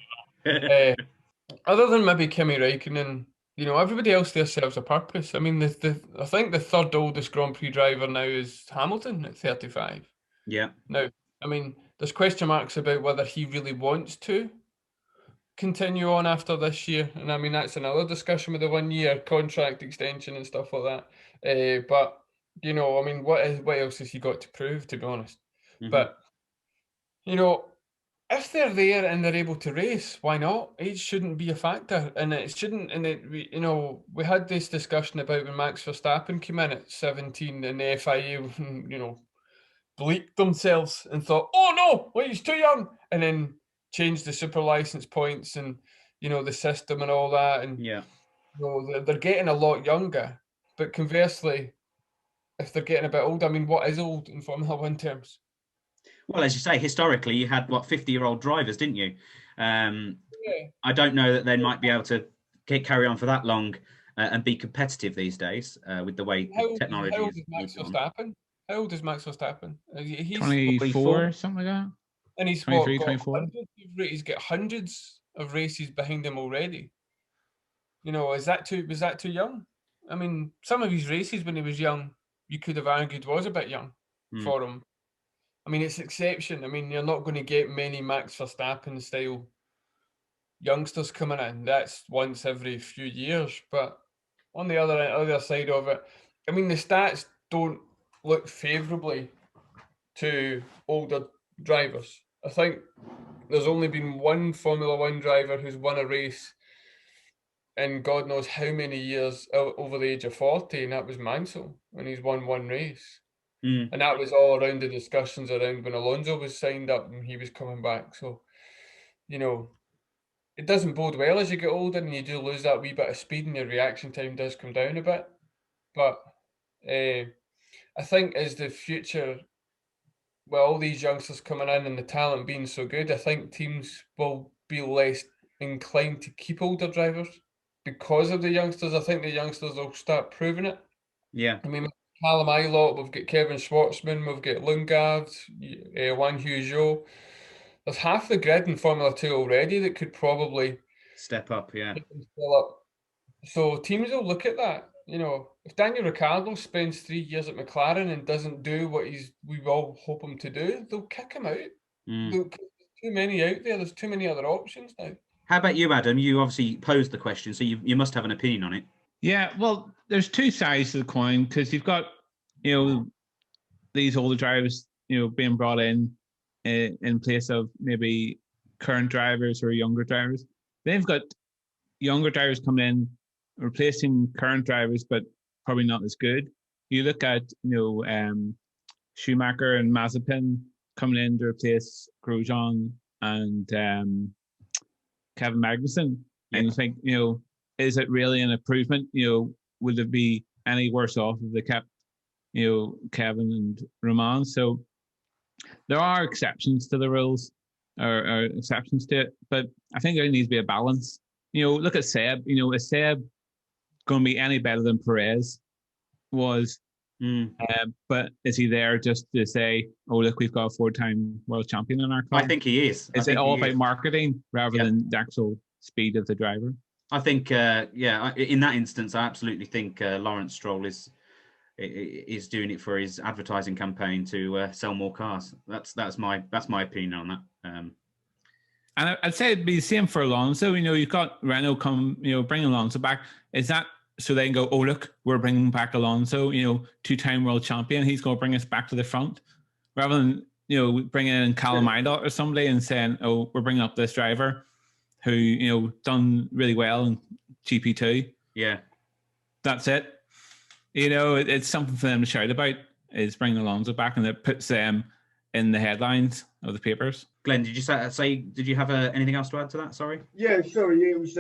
Other than maybe Kimi Räikkönen, everybody else there serves a purpose. I mean, I think the third oldest Grand Prix driver now is Hamilton at 35. Yeah. Now, I mean, there's question marks about whether he really wants to continue on after this year, and I mean that's another discussion with the 1-year contract extension and stuff like that. But I mean, what else has he got to prove, to be honest? Mm-hmm. But if they're there and they're able to race, why not? Age shouldn't be a factor, and it shouldn't. And we had this discussion about when Max Verstappen came in at 17, and the FIA, bleeped themselves and thought, "Oh no, well, he's too young," and then changed the super license points and the system and all that. And they're getting a lot younger. But conversely, if they're getting a bit older, I mean, what is old in Formula One terms? Well, as you say, historically, you had 50-year-old drivers, didn't you? I don't know that they might be able to carry on for that long and be competitive these days with the way technology is. How old is Max Verstappen? How old is Max Verstappen? He's 24, something like that. And he's 23, 24. He's got hundreds of races behind him already. Was that too young? I mean, some of his races when he was young, you could have argued was a bit young for him. I mean, it's exception. I mean, you're not going to get many Max Verstappen style youngsters coming in. That's once every few years. But on the other side of it, I mean, the stats don't look favourably to older drivers. I think there's only been one Formula One driver who's won a race in God knows how many years over the age of 40, and that was Mansell, and he's won one race. And that was all around the discussions around when Alonso was signed up and he was coming back. So, it doesn't bode well as you get older and you do lose that wee bit of speed and your reaction time does come down a bit. But I think as the future, all these youngsters coming in and the talent being so good, I think teams will be less inclined to keep older drivers because of the youngsters. I think the youngsters will start proving it. Yeah. I mean, 𝐃𝐫𝐢𝐯, we've got Kevin Schwartzman, we've got 𝐿𝐚𝐧𝐬, 𝐿𝐴𝐚𝐧𝐬. There's half the grid in Formula 2 already that could probably step up, yeah. Up. So teams will look at that. You know, if Daniel Ricciardo spends 3 years at McLaren and doesn't do what we all hope him to do, they'll kick him out. There's too many out there. There's too many other options now. How about you, Adam? You obviously posed the question, so you must have an opinion on it. Yeah, well, there's two sides to the coin, because you've got, these older drivers, being brought in place of maybe current drivers or younger drivers. Then you've got younger drivers coming in, replacing current drivers, but probably not as good. You look at, Schumacher and Mazepin coming in to replace Grosjean and Kevin Magnussen. Yeah. And you think, is it really an improvement? Would it be any worse off if they kept, Kevin and Romain? So there are exceptions to the rules, or exceptions to it, but I think there needs to be a balance. Look at Seb. Is Seb going to be any better than Perez was? But is he there just to say, "Oh, look, we've got a 4-time world champion in our car"? I think he is. Is it all about marketing rather than the actual speed of the driver? I think, in that instance, I absolutely think Lawrence Stroll is doing it for his advertising campaign to sell more cars. That's my opinion on that. And I'd say it'd be the same for Alonso. You've got Renault come, bring Alonso back. Is that so they can go, oh, look, we're bringing back Alonso, 2-time world champion. He's going to bring us back to the front, rather than, bringing in 𝐃𝐫𝐢𝐯 or somebody and saying, oh, we're bringing up this driver who, done really well in GP2. Yeah. That's it. It's something for them to shout about, is bringing Alonso back, and it puts them in the headlines of the papers. Glenn, did you say? Did you have anything else to add to that? Sorry. Yeah, sorry. It was.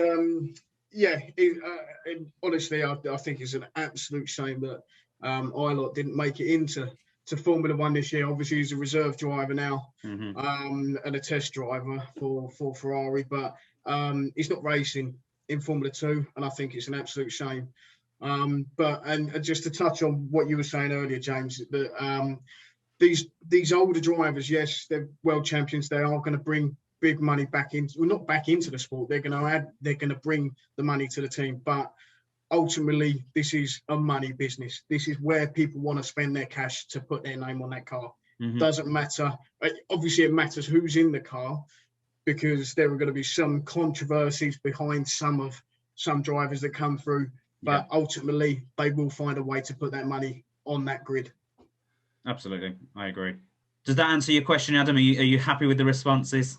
Honestly, I think it's an absolute shame that 𝐼𝐸 didn't make it into Formula One this year. Obviously, he's a reserve driver now, and a test driver for Ferrari, but he's not racing in Formula 2, and I think it's an absolute shame. But just to touch on what you were saying earlier, James, that these older drivers, yes, they're world champions. They are going to bring big money back into, well, not back into the sport. They're going to bring the money to the team. But ultimately, this is a money business. This is where people want to spend their cash to put their name on that car. Doesn't matter. Obviously, it matters who's in the car, because there are going to be some controversies behind some drivers that come through. But ultimately, they will find a way to put that money on that grid. Absolutely. I agree. Does that answer your question, Adam? Are you happy with the responses?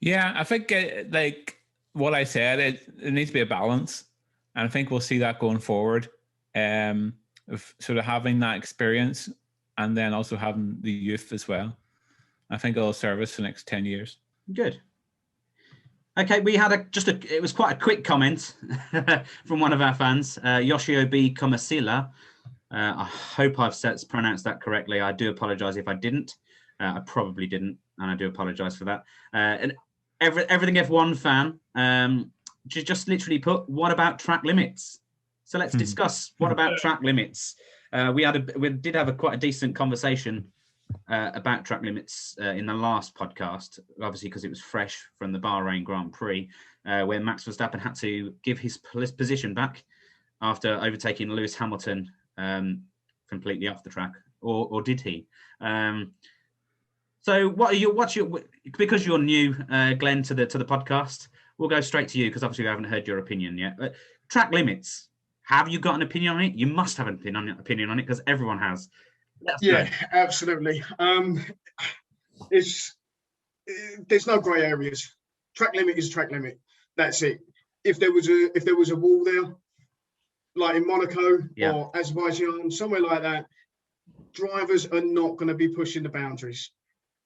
Yeah, I think like what I said, it needs to be a balance. And I think we'll see that going forward, of sort of having that experience and then also having the youth as well. I think it'll serve us for the next 10 years. Good. Okay, we had it was quite a quick comment from one of our fans, 𝐃𝐫𝐢𝐯𝐶𝐬. I hope I've pronounced that correctly. I do apologise if I didn't. I probably didn't, and I do apologise for that. And everything F1 fan, just literally put, what about track limits? So let's discuss what about track limits. We did have quite a decent conversation about track limits in the last podcast, obviously because it was fresh from the Bahrain Grand Prix, where Max Verstappen had to give his position back after overtaking Lewis Hamilton completely off the track, or did he? So because you're new, Glenn, to the podcast, we'll go straight to you, because obviously we haven't heard your opinion yet. But track limits, have you got an opinion on it? You must have an opinion on it, because everyone has. Absolutely. There's no grey areas. Track limit is track limit. That's it. If there was a wall there, like in Monaco or Azerbaijan, somewhere like that, drivers are not going to be pushing the boundaries.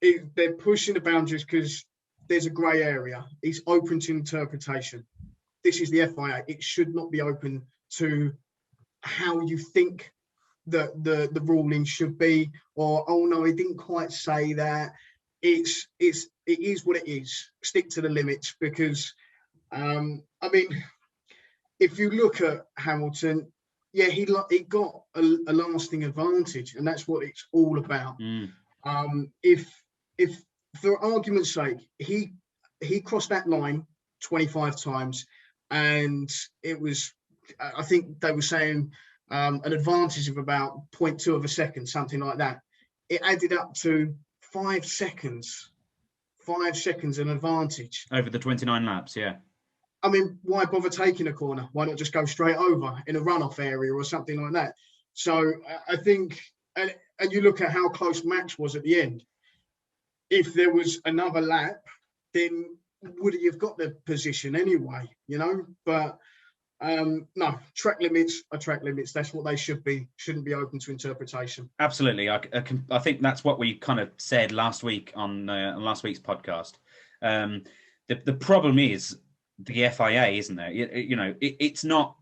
They're pushing the boundaries because there's a grey area. It's open to interpretation. This is the FIA. It should not be open to how you think that the ruling should be, or, oh no, it didn't quite say that. It is what it is. Stick to the limits, because I mean, if you look at Hamilton, yeah, he got a lasting advantage, and that's what it's all about. If for argument's sake, he crossed that line 25 times, and it was, I think they were saying an advantage of about 0.2 of a second, something like that. It added up to 5 seconds. 5 seconds an advantage over the 29 laps. Yeah. I mean, why bother taking a corner? Why not just go straight over in a runoff area or something like that? So I think, and you look at how close Max was at the end. If there was another lap, then would he have got the position anyway? You know, but no, track limits are track limits. That's what they should be. Shouldn't be open to interpretation. Absolutely. I think that's what we kind of said last week on last week's podcast. The problem is the FIA, isn't there? It's not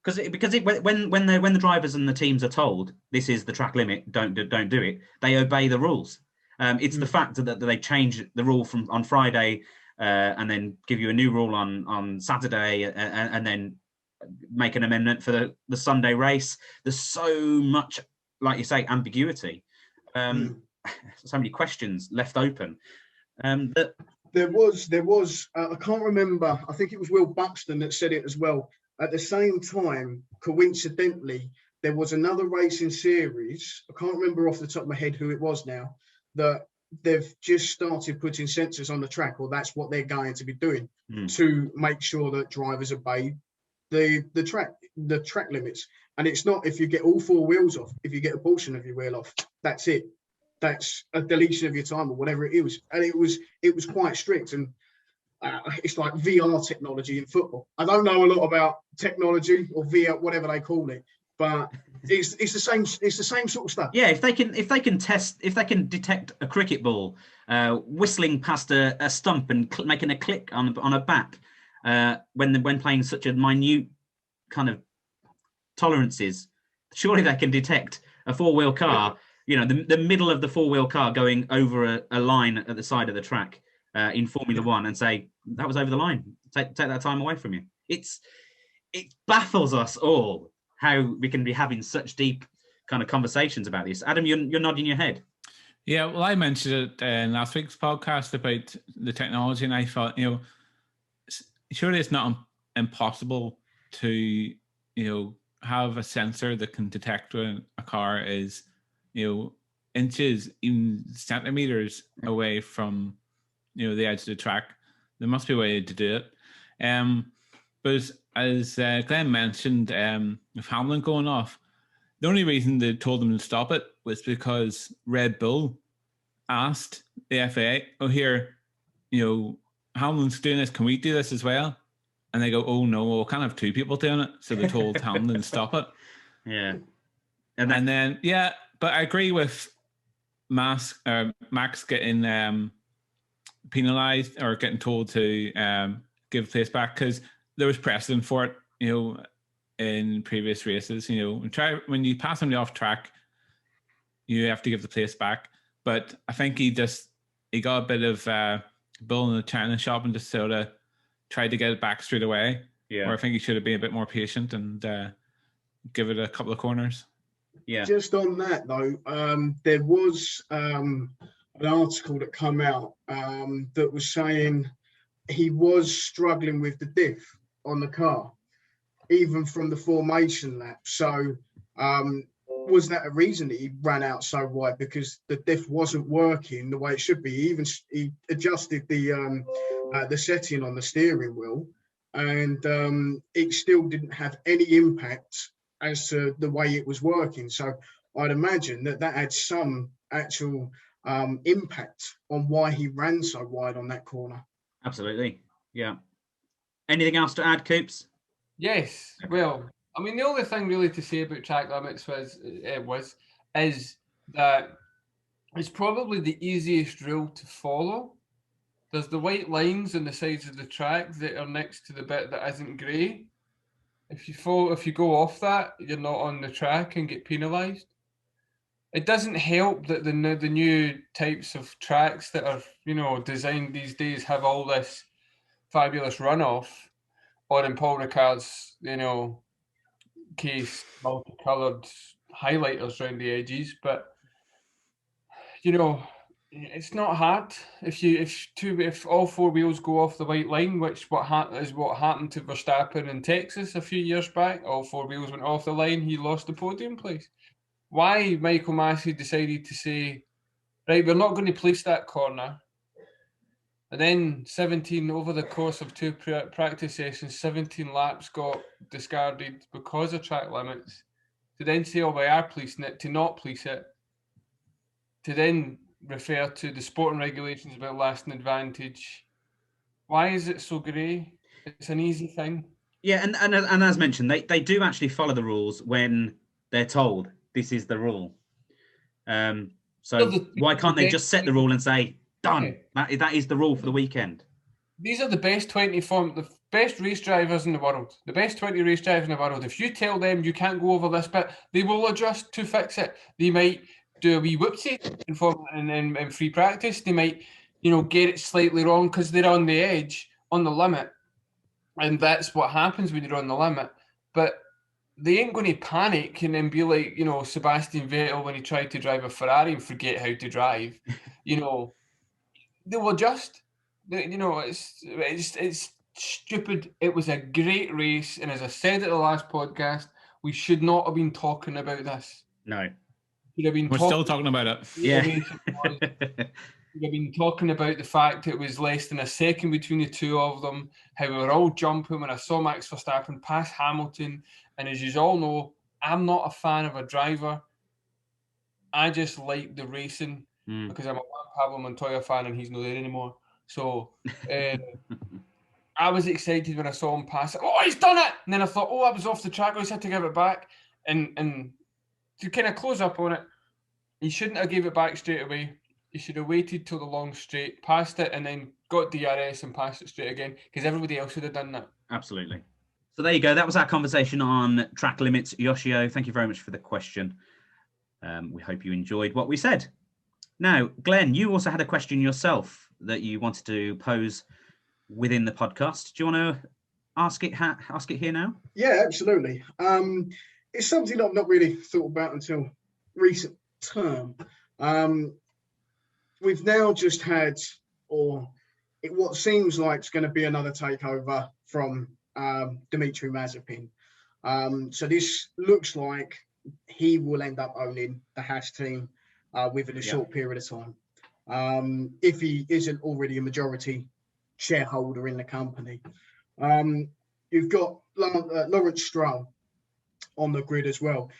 because when the drivers and the teams are told this is the track limit, don't do it, they obey the rules. It's the fact that they change the rule from on Friday and then give you a new rule on Saturday and then make an amendment for the Sunday race. There's so much, like you say, ambiguity. So many questions left open. There was I can't remember, I think it was Will Buxton that said it as well. At the same time, coincidentally, there was another racing series, I can't remember off the top of my head who it was now, that they've just started putting sensors on the track, or that's what they're going to be doing to make sure that drivers obey the track limits. And it's not if you get all 4 wheels off, if you get a portion of your wheel off, that's it. That's a deletion of your time or whatever it is. And it was quite strict. And it's like VR technology in football. I don't know a lot about technology or VR, whatever they call it, but it's the same. It's the same sort of stuff. Yeah, if they can detect a cricket ball whistling past a stump and making a click on a bat when playing such a minute kind of tolerances, surely they can detect a 4-wheel car. You know, the middle of the 4-wheel car going over a line at the side of the track in Formula One and say, that was over the line. Take that time away from you. It baffles us all how we can be having such deep kind of conversations about this. Adam, you're nodding your head. Yeah, well, I mentioned it in last week's podcast about the technology, and I thought, surely it's not impossible to, have a sensor that can detect when a car is, inches, even centimeters away from, the edge of the track. There must be a way to do it. But as Glenn mentioned, with Hamlin going off, the only reason they told them to stop it was because Red Bull asked the FAA, "Oh, here, Hamlin's doing this. Can we do this as well?" And they go, "Oh no, we can't have 2 people doing it." So they told Hamlin to stop it. Yeah, and then but I agree with Max getting penalised or getting told to give place back, because there was precedent for it, in previous races. When you pass somebody off track, you have to give the place back. But I think he got a bit of bull in the china shop and just sort of tried to get it back straight away. Yeah. Or I think he should have been a bit more patient and give it a couple of corners. Yeah. Just on that though, there was an article that came out that was saying he was struggling with the diff on the car, even from the formation lap. So was that a reason that he ran out so wide? Because the diff wasn't working the way it should be. He adjusted the setting on the steering wheel, and it still didn't have any impact as to the way it was working. So I'd imagine that had some actual impact on why he ran so wide on that corner. Absolutely. Yeah. Anything else to add, Coops? Yes. Well, I mean, the only thing really to say about track limits is that it's probably the easiest rule to follow. There's the white lines on the sides of the track that are next to the bit that isn't grey. If you go off that, you're not on the track and get penalised. It doesn't help that the new types of tracks that are, designed these days have all this fabulous runoff, or in Paul Ricard's, case, multicoloured highlighters around the edges. But it's not hard if all four wheels go off the white line, which is what happened to Verstappen in Texas a few years back. All four wheels went off the line. He lost the podium place. Why Michael Massey decided to say, right, we're not going to place that corner. And then 17, over the course of 2 practice sessions, 17 laps got discarded because of track limits. To then say, oh, we are policing it, to not police it. To then refer to the sporting regulations about lasting advantage. Why is it so grey? It's an easy thing. Yeah, and as mentioned, they do actually follow the rules when they're told this is the rule. So why can't they just set the rule and say, done? That is the rule for the weekend. These are the best the best race drivers in the world. The best 20 race drivers in the world. If you tell them you can't go over this bit, they will adjust to fix it. They might do a wee whoopsie in free practice. They might, get it slightly wrong because they're on the edge, on the limit. And that's what happens when you're on the limit. But they ain't going to panic and then be like, Sebastian Vettel when he tried to drive a Ferrari and forget how to drive. They will adjust. It's stupid. It was a great race. And as I said at the last podcast, we should not have been talking about this. No. We're still talking about it. Yeah. We've been talking about the fact it was less than a second between the two of them, how we were all jumping when I saw Max Verstappen pass Hamilton. And as you all know, I'm not a fan of a driver. I just like the racing because I'm a Juan Pablo Montoya fan and he's not there anymore. So I was excited when I saw him pass it. Oh, he's done it! And then I thought, I was off the track. I just had to give it back. And to kind of close up on it, he shouldn't have gave it back straight away. He should have waited till the long straight, passed it, and then got DRS and passed it straight again because everybody else would have done that. Absolutely. So there you go. That was our conversation on track limits. Yoshio, thank you very much for the question. We hope you enjoyed what we said. Now, Glenn, you also had a question yourself that you wanted to pose within the podcast. Do you want to ask it here now? Yeah, absolutely. It's something I've not really thought about until recent term. We've now just had, what seems like it's going to be another takeover from Dmitry Mazepin. So this looks like he will end up owning the Haas team within a short period of time, if he isn't already a majority shareholder in the company. You've got Lawrence Stroll on the grid as well.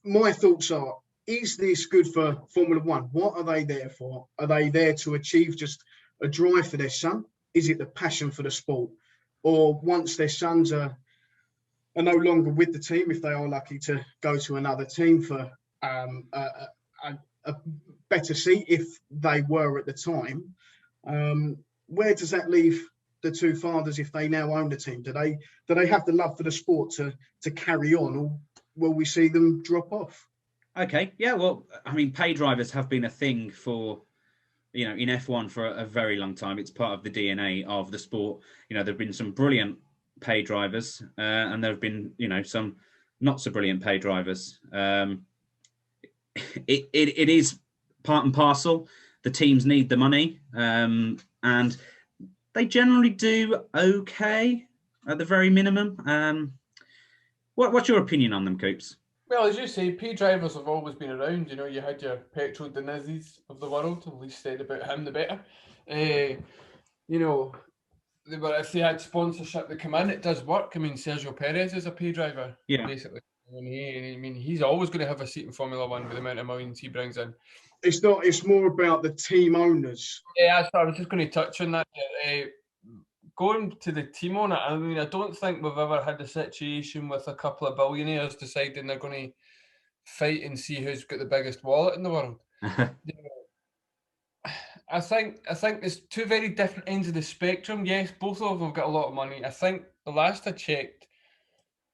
My thoughts are, is this good for Formula One? What are they there for? Are they there to achieve just a drive for their son? Is it the passion for the sport? Or once their sons are no longer with the team, if they are lucky to go to another team for a better seat, if they were at the time, where does that leave the two fathers if they now own the team? Do they have the love for the sport to carry on, or will we see them drop off? Okay, yeah, well, pay drivers have been a thing for, in F1 for a very long time. It's part of the DNA of the sport. There have been some brilliant pay drivers, and there have been, some not so brilliant pay drivers. It is part and parcel. The teams need the money, and they generally do okay at the very minimum. What's your opinion on them, Coops? Well, as you say, pay drivers have always been around. You had your Petro Dinizis of the world. The least said about him, the better. But if they had sponsorship that come in, it does work. Sergio Perez is a pay driver, basically. He's always going to have a seat in Formula One with the amount of millions he brings in. It's not. It's more about the team owners. Yeah, I was just going to touch on that. Going to the team owner, I don't think we've ever had a situation with a couple of billionaires deciding they're going to fight and see who's got the biggest wallet in the world. I think there's two very different ends of the spectrum. Yes, both of them have got a lot of money. I think the last I checked,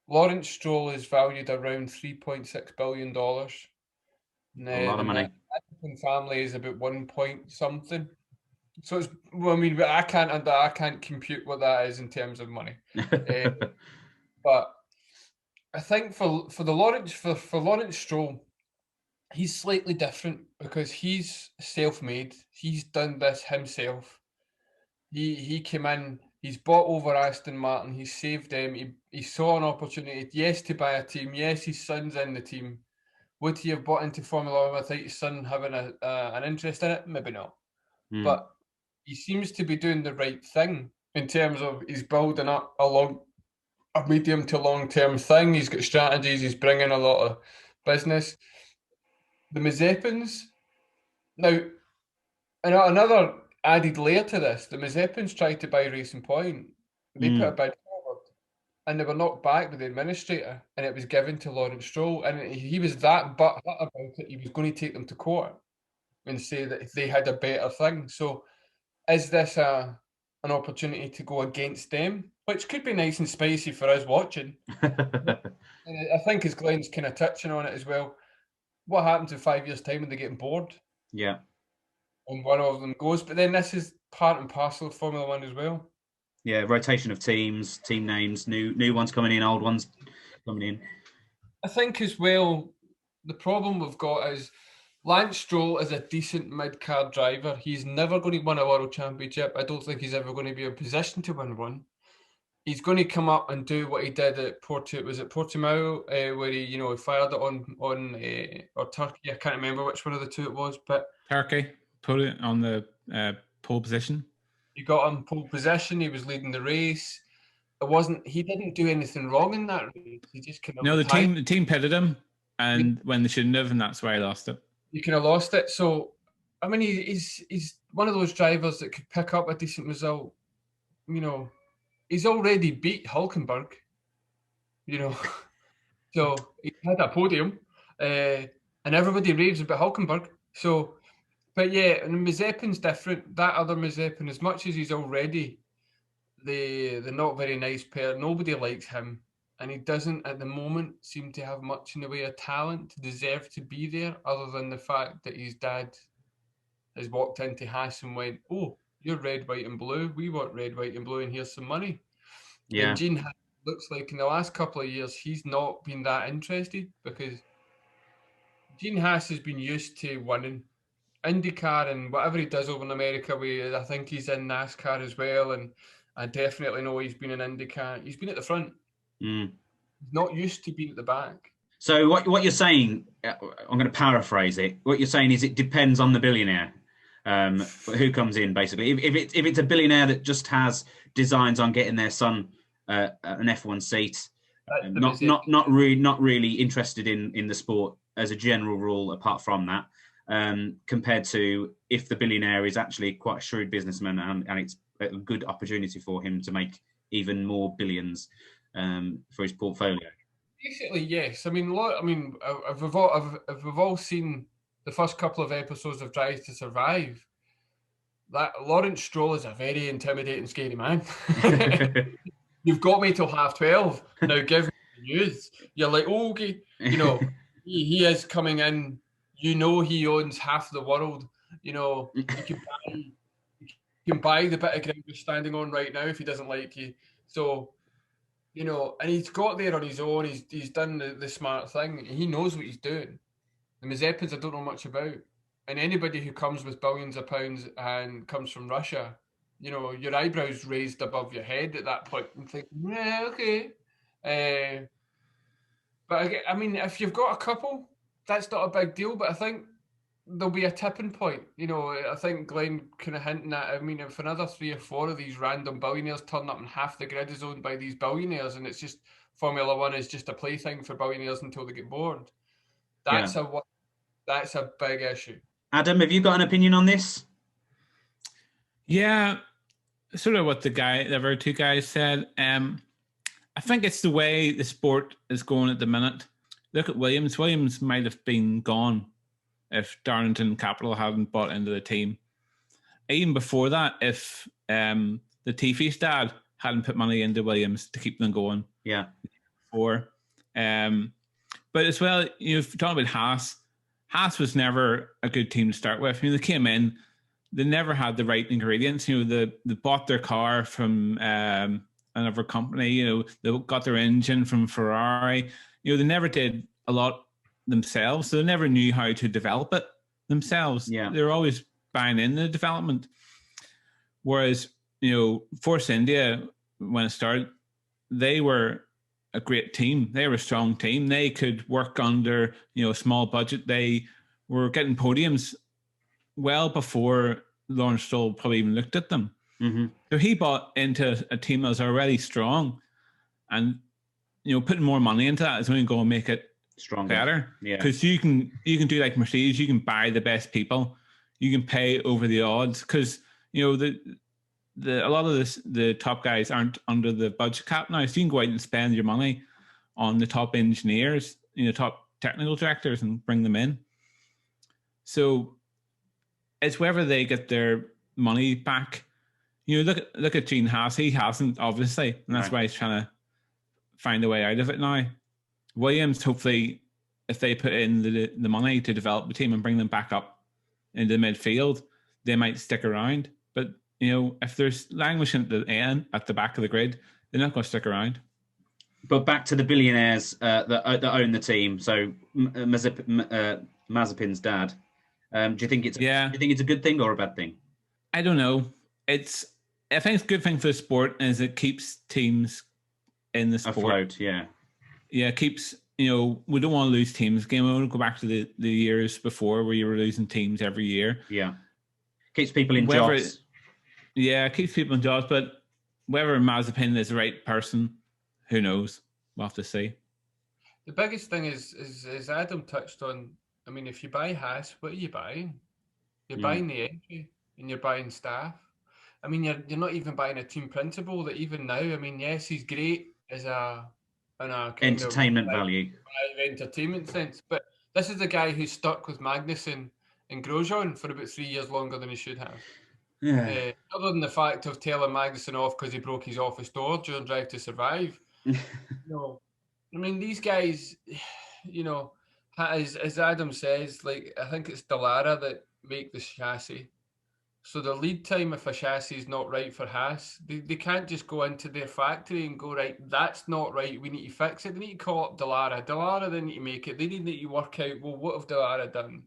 Lawrence Stroll is valued around $3.6 billion. A lot of money. The family is about 1 point something. So it's, well, I mean, I can't compute what that is in terms of money. But I think for Lawrence Stroll, he's slightly different because he's self-made. He's done this himself. He came in. He's bought over Aston Martin. He saved them. He saw an opportunity, yes, to buy a team. Yes, his son's in the team. Would he have bought into Formula One without his son having an interest in it? Maybe not. But he seems to be doing the right thing in terms of he's building up a medium to long term thing. He's got strategies. He's bringing a lot of business. The Mazepins, now, and another added layer to this, the Mazepins tried to buy Racing Point. They put a bid forward, and they were knocked back by the administrator, and it was given to Lawrence Stroll, and he was that butthurt about it. He was going to take them to court and say that they had a better thing. So, is this an opportunity to go against them, which could be nice and spicy for us watching? And I think, as Glenn's kind of touching on it as well, what happens in 5 years' time when they get bored? Yeah. And one of them goes, but then this is part and parcel of Formula One as well. Yeah, rotation of teams, team names, new ones coming in, old ones coming in. I think as well, the problem we've got is Lance Stroll is a decent mid-card driver. He's never going to win a world championship. I don't think he's ever going to be in a position to win one. He's going to come up and do what he did at Portimao, where he fired it on or Turkey. I can't remember which one of the two it was, but Turkey put it on the pole position. He got on pole position. He was leading the race. He didn't do anything wrong in that race. He just kind of the team pitted him, and when they shouldn't have, and that's why he lost it. He kind of lost it. So, I mean, he's one of those drivers that could pick up a decent result. He's already beat Hülkenberg. So he had a podium, and everybody raves about Hülkenberg. So. But yeah, and Mazepin's different. That other Mazepin, as much as he's already the not very nice pair, nobody likes him. And he doesn't, at the moment, seem to have much in the way of talent to deserve to be there, other than the fact that his dad has walked into Haas and went, "Oh, you're red, white and blue. We want red, white and blue, and here's some money." Yeah. And Gene Haas looks like in the last couple of years, he's not been that interested, because Gene Haas has been used to winning. IndyCar and whatever he does over in America, I think he's in NASCAR as well, and I definitely know he's been in IndyCar. He's been at the front. He's not used to being at the back. So what you're saying, I'm going to paraphrase it. What you're saying is it depends on the billionaire who comes in, basically. If it's a billionaire that just has designs on getting their son an F1 seat, not really interested in the sport as a general rule, apart from that. Compared to if the billionaire is actually quite a shrewd businessman and it's a good opportunity for him to make even more billions for his portfolio. Basically, yes. I mean, if we've all seen the first couple of episodes of Drive to Survive, that Lawrence Stroll is a very intimidating, scary man. You've got me till 12:30. Now give me the news. You're like, oh, okay, he is coming in. He owns half the world. You can buy the bit of ground you're standing on right now if he doesn't like you. So, and he's got there on his own. He's done the smart thing. He knows what he's doing. The Mazepins I don't know much about. And anybody who comes with billions of pounds and comes from Russia, your eyebrows raised above your head at that point and think, yeah, okay. But I mean, if you've got a couple, that's not a big deal, but I think there'll be a tipping point. I think Glenn kind of hinting at, I mean, if another 3 or 4 of these random billionaires turn up and half the grid is owned by these billionaires, and it's just Formula One is just a plaything for billionaires until they get bored, that's a big issue. Adam, have you got an opinion on this? Yeah, sort of what the other two guys said. I think it's the way the sport is going at the minute. Look at Williams. Williams might have been gone if Darlington Capital hadn't bought into the team. Even before that, if the Tiffy's dad hadn't put money into Williams to keep them going. Yeah. But as well, talking about Haas. Haas was never a good team to start with. I mean, they came in, they never had the right ingredients. You know, they bought their car from another company. You know, they got their engine from Ferrari. You know, they never did a lot themselves, so they never knew how to develop it themselves. Yeah. They were always buying in the development. Whereas, you know, Force India, when it started, they were a great team. They were a strong team. They could work under, you know, a small budget. They were getting podiums well before Lawrence Stroll probably even looked at them. Mm-hmm. So he bought into a team that was already strong, and, you know, putting more money into that is only going to make it Stronger, better. Yeah, because you can do like Mercedes. You can buy the best people. You can pay over the odds, because, you know, a lot of the top guys aren't under the budget cap now, so you can go out and spend your money on the top engineers, you know, top technical directors, and bring them in. So it's whether they get their money back. You know, look at Gene Haas. He hasn't, obviously, and that's why he's trying to find a way out of it now. Williams, hopefully, if they put in the money to develop the team and bring them back up into midfield, they might stick around. But, you know, if there's languishing at the end, at the back of the grid, they're not going to stick around. But back to the billionaires that own the team. So Mazepin's dad. Do you think it's a good thing or a bad thing? I don't know. I think it's a good thing for the sport, is it keeps teams in the sport afloat. Yeah, it keeps, you know, we don't want to lose teams. Again, we want to go back to the years before where you were losing teams every year. Yeah, keeps people in jobs. It keeps people in jobs. But whether Mazepin is the right person, who knows? We'll have to see. The biggest thing is Adam touched on. I mean, if you buy Haas, what are you buying? You're buying the entry, and you're buying staff. I mean, you're not even buying a team principal. That even now, I mean, yes, he's great as a entertainment value, entertainment sense. But this is the guy who's stuck with Magnussen and Grosjean for about 3 years longer than he should have. Yeah. Other than the fact of telling Magnussen off because he broke his office door during Drive to Survive. No, I mean, these guys, you know, as Adam says, like, I think it's Dallara that make the chassis. So the lead time, if a chassis is not right for Haas, they can't just go into their factory and go, right, that's not right, we need to fix it. They need to call up Dallara. Dallara, they need to make it. They need to work out, well, what have Dallara done?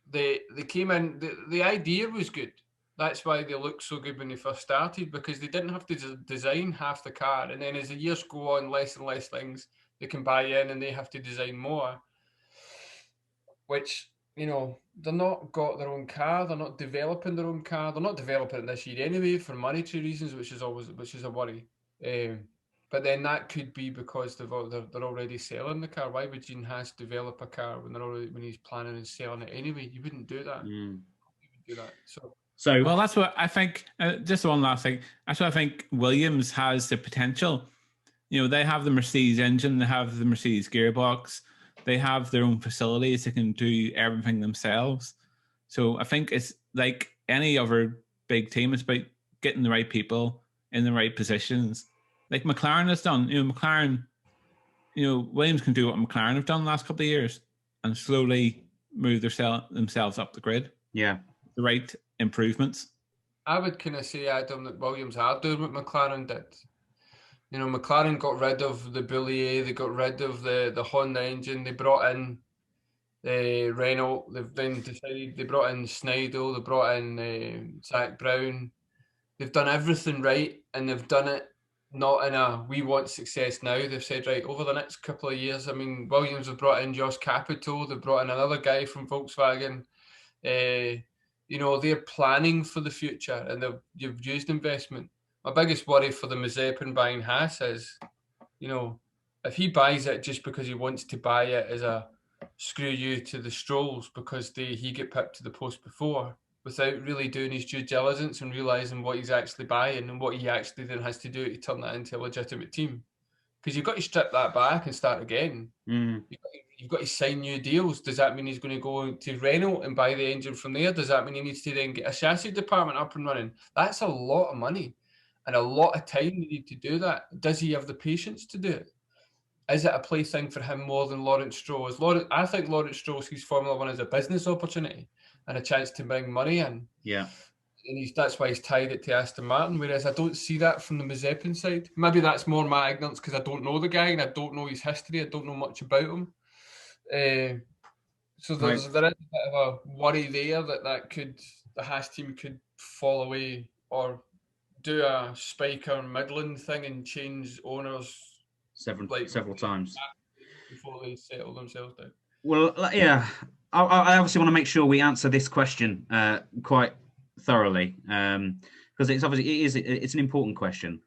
They came in, the idea was good. That's why they looked so good when they first started, because they didn't have to design half the car. And then as the years go on, less and less things they can buy in, and they have to design more, which, you know, they're not got their own car. They're not developing their own car. They're not developing it this year anyway for monetary reasons, which is a worry. But then that could be because they're already selling the car. Why would Gene Haas develop a car when he's planning on selling it anyway? You wouldn't do that. You wouldn't do that. So well, that's what I think. Just one last thing. That's what I think. Williams has the potential. You know, they have the Mercedes engine. They have the Mercedes gearbox. They have their own facilities. They can do everything themselves. So I think it's like any other big team. It's about getting the right people in the right positions. Like McLaren has done. You know, McLaren, you know, Williams can do what McLaren have done the last couple of years and slowly move themselves up the grid. Yeah. The right improvements. I would kind of say, Adam, that Williams are doing what McLaren did. You know, McLaren got rid of the Bullier, they got rid of the Honda engine, they brought in Renault, they've then decided they brought in Sneidl, they brought in Zach Brown. They've done everything right, and they've done it not in a we want success now. They've said, right, over the next couple of years, I mean, Williams have brought in Josh Capito, they've brought in another guy from Volkswagen. You know, they're planning for the future, and you've used investment. My biggest worry for the Mazepin buying Haas is, you know, if he buys it just because he wants to buy it as a screw you to the Strolls because he get pipped to the post before, without really doing his due diligence and realising what he's actually buying and what he actually then has to do to turn that into a legitimate team. Because you've got to strip that back and start again. You've got to sign new deals. Does that mean he's going to go to Renault and buy the engine from there? Does that mean he needs to then get a chassis department up and running? That's a lot of money and a lot of time you need to do that. Does he have the patience to do it? is it a plaything for him more than Lawrence Stroll? I think Lawrence Stroll sees Formula One as a business opportunity and a chance to bring money in. Yeah. And that's why he's tied it to Aston Martin, whereas I don't see that from the Mazepin side. Maybe that's more my ignorance because I don't know the guy and I don't know his history. I don't know much about him. So there is a bit of a worry there that the Haas team could fall away or do a Spiker Midland thing and change owners several times before they settle themselves down. Well, yeah, I obviously want to make sure we answer this question quite thoroughly because it's obviously it's an important question.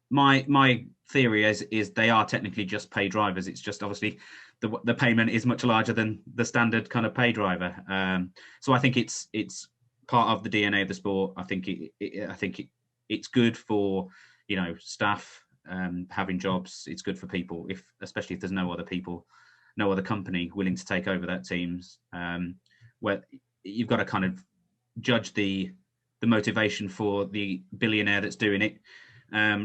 My theory is they are technically just pay drivers. It's just obviously the payment is much larger than the standard kind of pay driver. So I think it's part of the DNA of the sport. I think it's good for staff having jobs. It's good for people, especially if there's no other company willing to take over that teams. Where you've got to kind of judge the motivation for the billionaire that's doing it,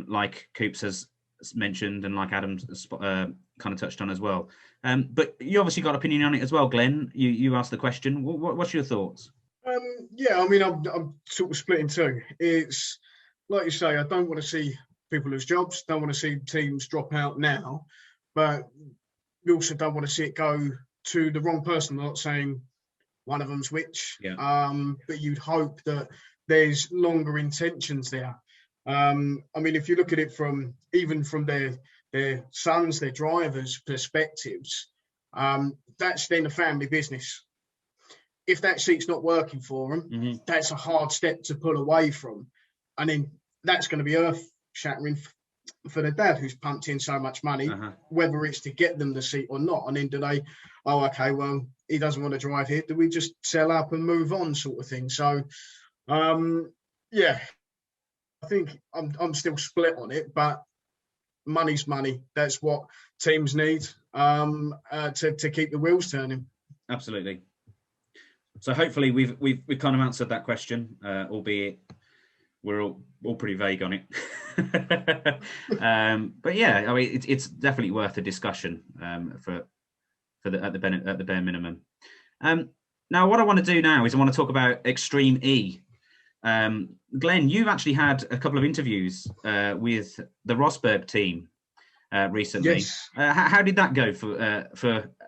like Coops has mentioned and like Adam kind of touched on as well. But you obviously got opinion on it as well, Glenn. You asked the question. What's your thoughts? Yeah, I mean, I'm sort of split in two. It's like you say, I don't want to see people lose jobs, don't want to see teams drop out now, but we also don't want to see it go to the wrong person. I'm not saying one of them's which, but you'd hope that there's longer intentions there. I mean, if you look at it from their sons, their drivers' perspectives, that's then a family business. If that seat's not working for them, that's a hard step to pull away from. And then that's going to be earth-shattering for the dad who's pumped in so much money, whether it's to get them the seat or not. And then do they, okay, well, he doesn't want to drive here. Do we just sell up and move on sort of thing? So, yeah, I think I'm still split on it, but money's money. That's what teams need to keep the wheels turning. Absolutely. So hopefully we've kind of answered that question, albeit we're all pretty vague on it. But yeah, I mean it's definitely worth a discussion at the bare minimum. Now what I want to do now is I want to talk about Extreme E. Glenn, you've actually had a couple of interviews with the Rosberg team recently. Yes. How did that go for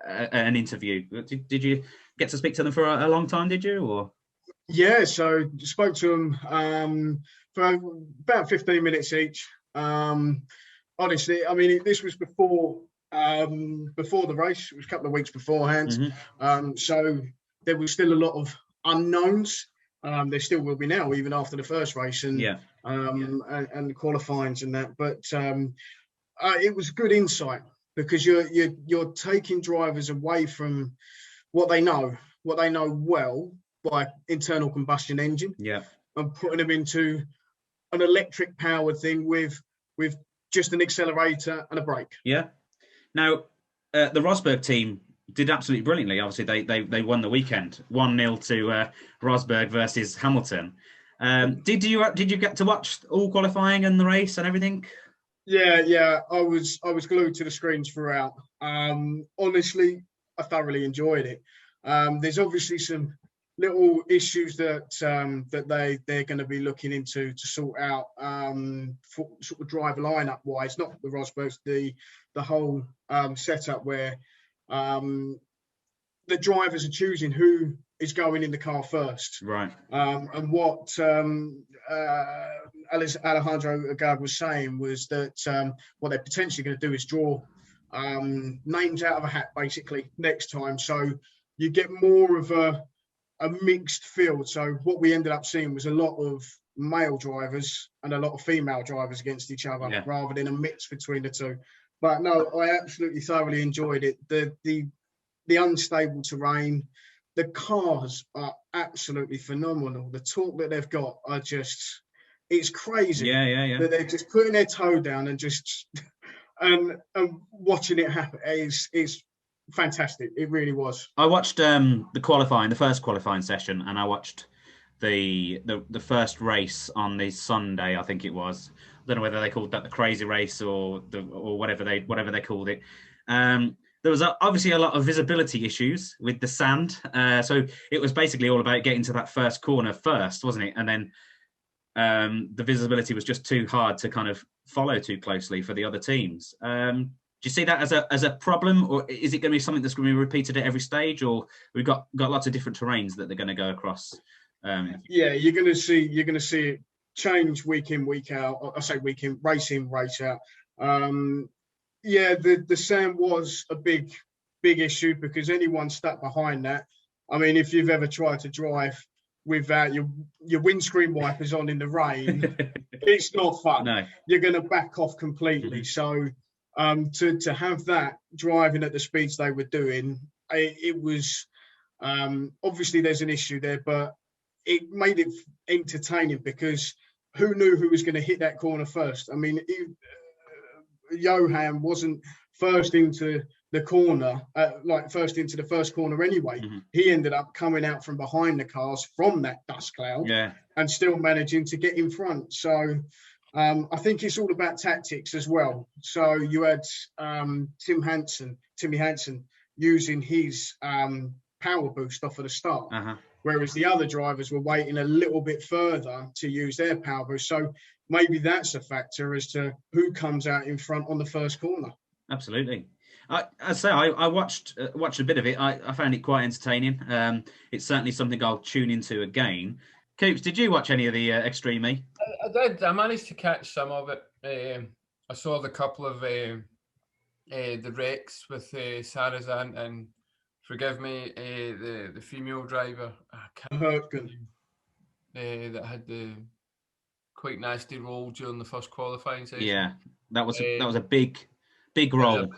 an interview? Did you get to speak to them for a long time, did you? Or yeah, so spoke to them for about 15 minutes each. Honestly, I mean, this was before the race. It was a couple of weeks beforehand. So there was still a lot of unknowns. There still will be now, even after the first race and the qualifyings and that. But it was good insight because you're taking drivers away from what they know well by internal combustion engine, and putting them into an electric powered thing with just an accelerator and a brake. Yeah. Now, the Rosberg team did absolutely brilliantly. Obviously, they won the weekend 1-0 to Rosberg versus Hamilton. Did you get to watch all qualifying and the race and everything? Yeah. I was glued to the screens throughout. Honestly, I thoroughly enjoyed it. There's obviously some little issues that they're going to be looking into to sort out for sort of driver lineup wise, not the Rosbergs, the whole setup where the drivers are choosing who is going in the car first, right? And what 𝐼𝐚𝐧𝐬 was saying was that what they're potentially going to do is draw names out of a hat basically next time, so you get more of a mixed field. So what we ended up seeing was a lot of male drivers and a lot of female drivers against each other, rather than a mix between the two. But no, I absolutely thoroughly enjoyed it. The unstable terrain, the cars are absolutely phenomenal. The torque that they've got are just, it's crazy. Yeah. That they're just putting their toe down and just and watching it happen is fantastic. It really was. I watched the first qualifying session, and I watched the first race on the Sunday, I think it was, don't know whether they called that the crazy race or whatever they called it. There was obviously a lot of visibility issues with the sand. So it was basically all about getting to that first corner first, wasn't it? And then the visibility was just too hard to kind of follow too closely for the other teams. Do you see that as a problem, or is it going to be something that's going to be repeated at every stage, or we've got lots of different terrains that they're going to go across? Yeah, you're going to see it change week in, week out. I say week in, race out. Yeah, the sand was a big issue because anyone stuck behind that. I mean, if you've ever tried to drive without your windscreen wipers on in the rain, it's not fun. No. You're going to back off completely. So to have that driving at the speeds they were doing, it was obviously there's an issue there, but it made it entertaining because who knew who was going to hit that corner first? I mean, Johan wasn't first into the corner, first into the first corner anyway. Mm-hmm. He ended up coming out from behind the cars from that dust cloud and still managing to get in front. So I think it's all about tactics as well. So you had Timmy Hansen using his power boost off of the start, whereas the other drivers were waiting a little bit further to use their power boost. So maybe that's a factor as to who comes out in front on the first corner. Absolutely. I watched a bit of it. I found it quite entertaining. It's certainly something I'll tune into again. Coops, did you watch any of the 𝐿Xtreme? I did. I managed to catch some of it. I saw the couple of the wrecks with 𝐼𝐚𝐧 and forgive me, the female driver. That had the quite nasty roll during the first qualifying session. Yeah, that was a big roll. A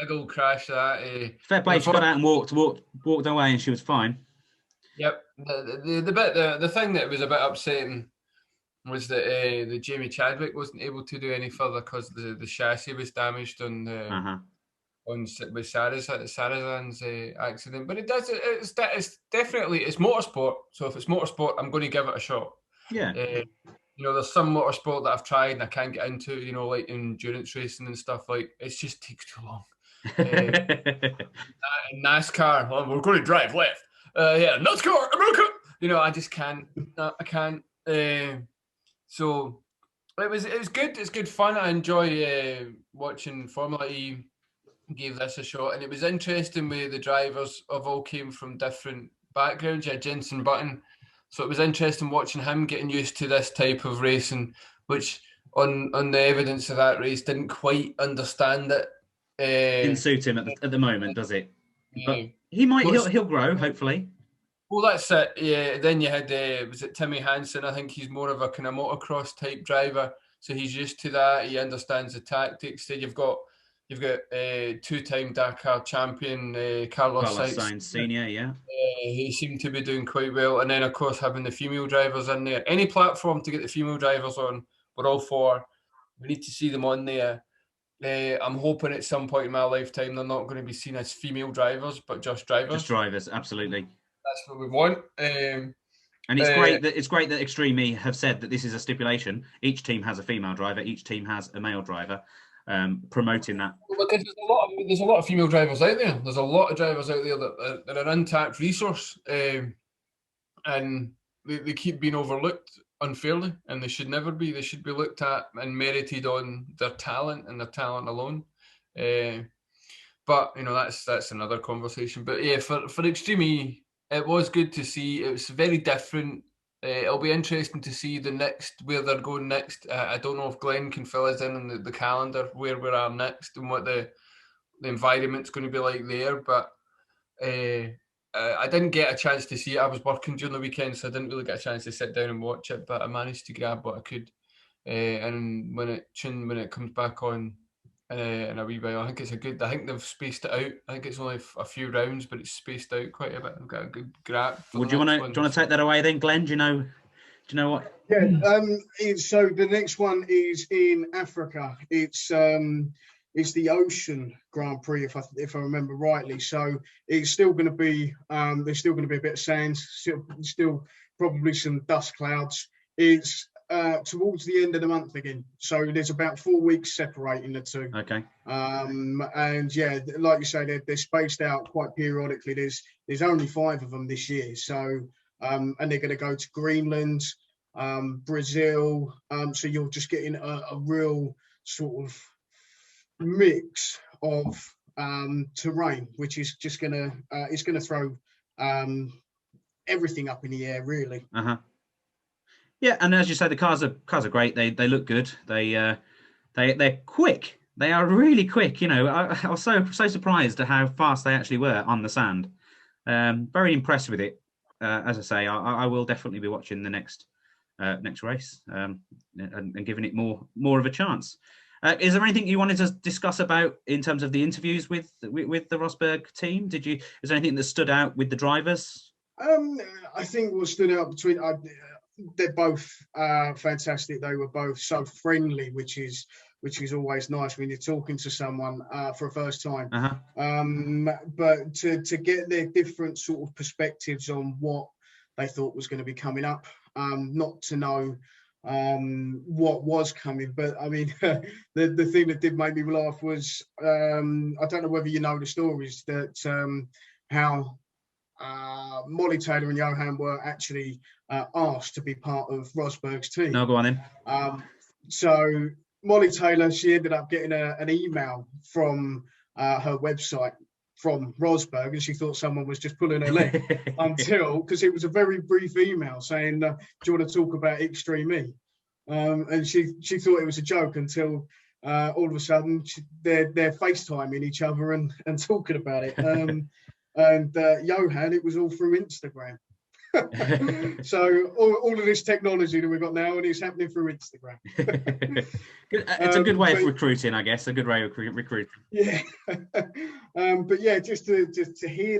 big old crash. That fair play. She got out and walked away, and she was fine. Yep. The thing that was a bit upsetting was that the Jamie Chadwick wasn't able to do any further because the chassis was damaged on with 𝐼𝐚𝐧's accident. But it's definitely motorsport. So if it's motorsport, I'm going to give it a shot. Yeah. There's some motorsport that I've tried and I can't get into, like endurance racing and stuff. Like, it just takes too long. NASCAR, we're going to drive left. NASCAR, America. I just can't. I can't. So it was good. It's good fun. I enjoy watching Formula E. Gave this a shot, and it was interesting where the drivers all came from different backgrounds. You had Jenson Button. So it was interesting watching him getting used to this type of racing, which on the evidence of that race didn't quite understand it. Didn't suit him at the moment, does it? But he'll grow, hopefully. Well, that's it. Yeah. Then you had was it Timmy Hansen? I think he's more of a kind of motocross type driver, so he's used to that. He understands the tactics. Then you've got two-time Dakar champion Carlos Sainz Senior, yeah. He seemed to be doing quite well. And then, of course, having the female drivers in there. Any platform to get the female drivers on, we're all for. We need to see them on there. I'm hoping at some point in my lifetime they're not going to be seen as female drivers, but just drivers. Just drivers, absolutely. That's what we want. And it's great that 𝐿Xtreme have said that this is a stipulation. Each team has a female driver. Each team has a male driver. Promoting that. Look, there's a lot of female drivers out there. There's a lot of drivers out there that are an untapped resource, and they keep being overlooked unfairly, and they should never be. They should be looked at and merited on their talent and their talent alone. But that's another conversation. But yeah, for 𝐿Xtreme, it was good to see. It was very different. It'll be interesting to see where they're going next. I don't know if Glenn can fill us in on the calendar where we are next and what the environment's going to be like there. But I didn't get a chance to see it. I was working during the weekend, so I didn't really get a chance to sit down and watch it. But I managed to grab what I could. And when it comes back on in a wee while, I think they've spaced it out. I think it's only a few rounds, but it's spaced out quite a bit. I've got a good grab. Would you want to take that away then, Glenn? Do you know what? Yeah. So the next one is in Africa. It's the Ocean Grand Prix, if I remember rightly. So it's still going to be there's still going to be a bit of sand, still probably some dust clouds. It's towards the end of the month again. So there's about 4 weeks separating the two. Okay. And yeah, like you say, they're spaced out quite periodically. There's only 5 of them this year. So and they're going to go to Greenland, Brazil. So you're just getting a real sort of mix of terrain, which is just gonna it's gonna throw everything up in the air, really. Yeah, and as you say, the cars are great. They look good. They're quick. They are really quick. You know, I was so surprised at how fast they actually were on the sand. Very impressed with it. As I say, I will definitely be watching the next race and giving it more of a chance. Is there anything you wanted to discuss about in terms of the interviews with the Rosberg team? Is there anything that stood out with the drivers? I think what stood out between they're both fantastic. They were both so friendly, which is always nice when you're talking to someone for a first time. But to get their different sort of perspectives on what they thought was going to be coming up, not to know what was coming, but I mean, the thing that did make me laugh was I don't know whether you know the stories that how Molly Taylor and Johan were actually asked to be part of Rosberg's team. No, go on then. So Molly Taylor, she ended up getting an email from her website from Rosberg, and she thought someone was just pulling her leg because it was a very brief email saying, do you want to talk about 𝐃𝐫𝐢𝐯? And she thought it was a joke until all of a sudden they're FaceTiming each other and talking about it. And Johan, it was all through Instagram. So all of this technology that we've got now, and it's happening through Instagram. It's a good way of recruiting, I guess. A good way of recruiting. Yeah, but yeah, just to hear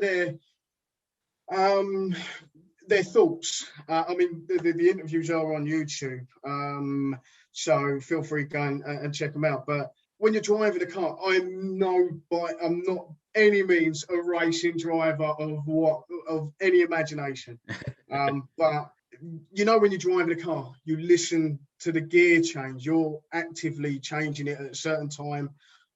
their thoughts. I mean, the interviews are on YouTube, so feel free to go and check them out. But when you're driving a car, I'm not any means a racing driver of any imagination. But you know, when you're driving a car, you listen to the gear change. You're actively changing it at a certain time,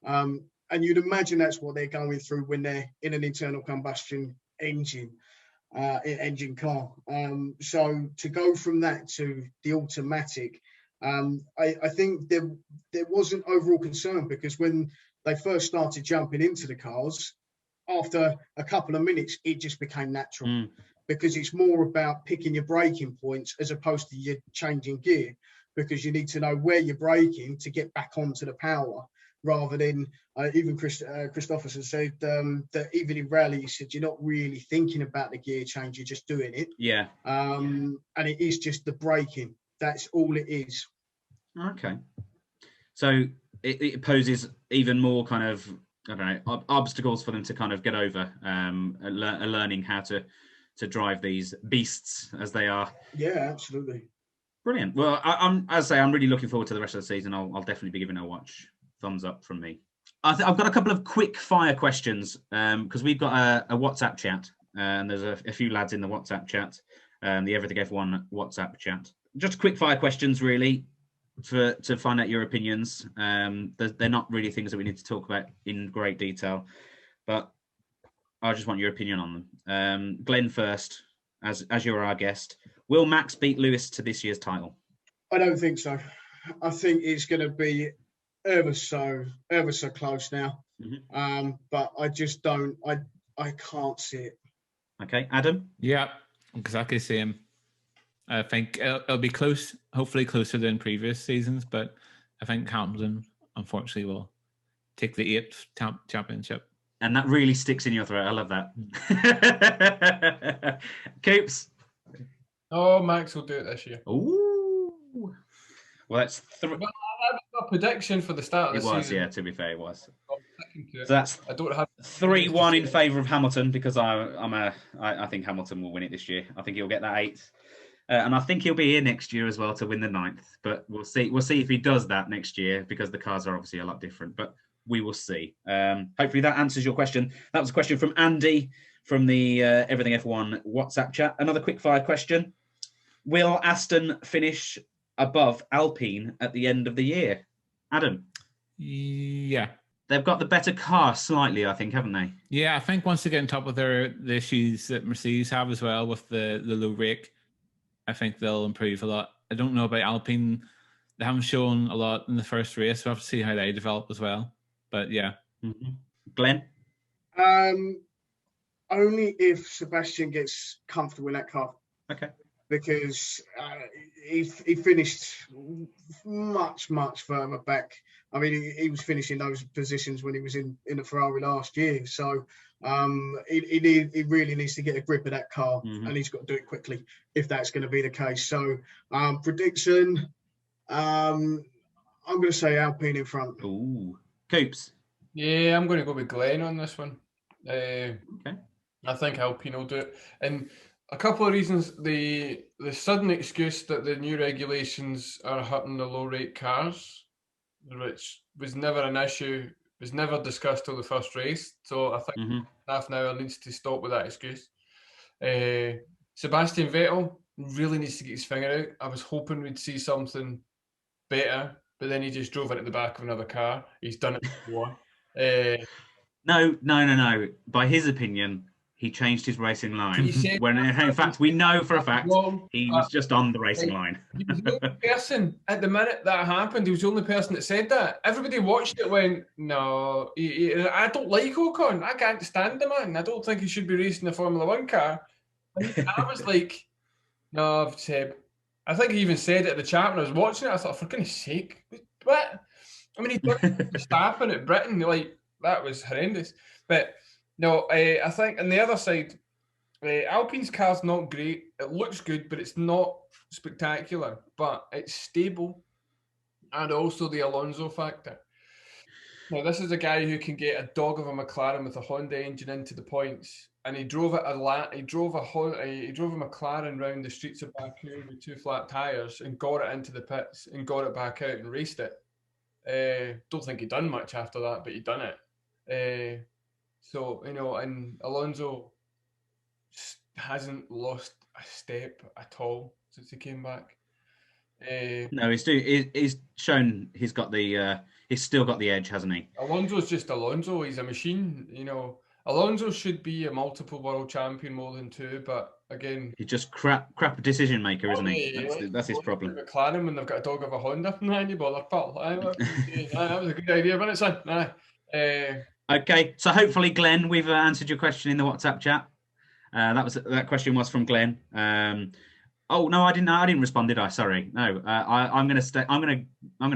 and you'd imagine that's what they're going through when they're in an internal combustion engine car. So to go from that to the automatic, I think there wasn't overall concern, because when they first started jumping into the cars, after a couple of minutes, it just became natural, because it's more about picking your braking points as opposed to you changing gear, because you need to know where you're braking to get back onto the power, rather than even Christopherson said that even in rally, he said you're not really thinking about the gear change, you're just doing it. Yeah. And it is just the braking. That's all it is. Okay. So it poses even more kind of, I don't know, obstacles for them to kind of get over, learning how to drive these beasts as they are. Yeah, absolutely. Brilliant. Well, I'm really looking forward to the rest of the season. I'll definitely be giving it a watch. Thumbs up from me. I've got a couple of quick fire questions because we've got a WhatsApp chat, and there's a few lads in the WhatsApp chat, the Everything F1 WhatsApp chat. Just quick fire questions, really, to find out your opinions. They're not really things that we need to talk about in great detail, but I just want your opinion on them. Glenn first, as you're our guest. Will Max beat Lewis to this year's title? I don't think so. I think it's going to be ever so close now. But I just don't. I can't see it. Okay, Adam. Yeah, exactly the same. I think it'll be close, hopefully closer than previous seasons, but I think Hamilton, unfortunately, will take the 8th championship. And that really sticks in your throat. I love that. Coops. Oh, Max will do it this year. Ooh. Well, that's Well, I had a prediction for the start of the season. Yeah, to be fair, it was. So that's I don't have 3-1 in favour of Hamilton, because I think Hamilton will win it this year. I think he'll get that 8th. And I think he'll be here next year as well to win the 9th. But we'll see. We'll see if he does that next year, because the cars are obviously a lot different. But we will see. Hopefully that answers your question. That was a question from Andy from the Everything F1 WhatsApp chat. Another quick fire question. Will Aston finish above Alpine at the end of the year. Adam? Yeah. They've got the better car slightly, I think, haven't they? Yeah, I think once they get on top of the issues that Mercedes have as well with the low rake, I think they'll improve a lot. I don't know about Alpine. They haven't shown a lot in the first race. We'll have to see how they develop as well. But yeah. Mm-hmm. Glenn? Only if Sebastian gets comfortable in that car. Okay. Because he finished much further back. I mean, he was finishing those positions when he was in the Ferrari last year. So he really needs to get a grip of that car, and he's got to do it quickly if that's going to be the case. So prediction, I'm going to say Alpine in front. Ooh, Coops. Yeah, I'm going to go with Glenn on this one. Okay. I think Alpine will do it, and a couple of reasons. The sudden excuse that the new regulations are hurting the low rate cars, which was never an issue, was never discussed till the first race. So I think half an hour needs to stop with that excuse. Sebastian Vettel really needs to get his finger out. I was hoping we'd see something better, but then he just drove into the back of another car. He's done it before. No. By his opinion, he changed his racing line. When in fact, we know for a fact he was just on the racing line. He was the only person at the minute that happened. He was the only person that said that. Everybody watched it. Went, no, I don't like Ocon. I can't stand the man. I don't think he should be racing a Formula One car. And I was like, no, Seb. I think he even said it at the chat when I was watching it. I thought, for goodness sake, what? I mean, he did Verstappen at Britain. Like, that was horrendous. But no, I think on the other side, Alpine's car's not great. It looks good, but it's not spectacular. But it's stable, and also the Alonso factor. Now, this is a guy who can get a dog of a McLaren with a Honda engine into the points, and he drove it he drove a McLaren round the streets of Baku with 2 flat tires and got it into the pits and got it back out and raced it. Don't think he done much after that, but he done it. So, and Alonso hasn't lost a step at all since he came back. No, he's shown he's still got the edge, hasn't he? Alonso's just Alonso. He's a machine. Alonso should be a multiple world champion more than 2, but again, he's just crap decision maker, isn't he? That's his problem. McLaren when they've got a dog of a Honda, you bother, pal. That was a good idea, wasn't it, son? Okay, so hopefully, Glenn, we've answered your question in the WhatsApp chat. That question was from Glenn. Oh no, I didn't respond, did I? Sorry, no. I'm gonna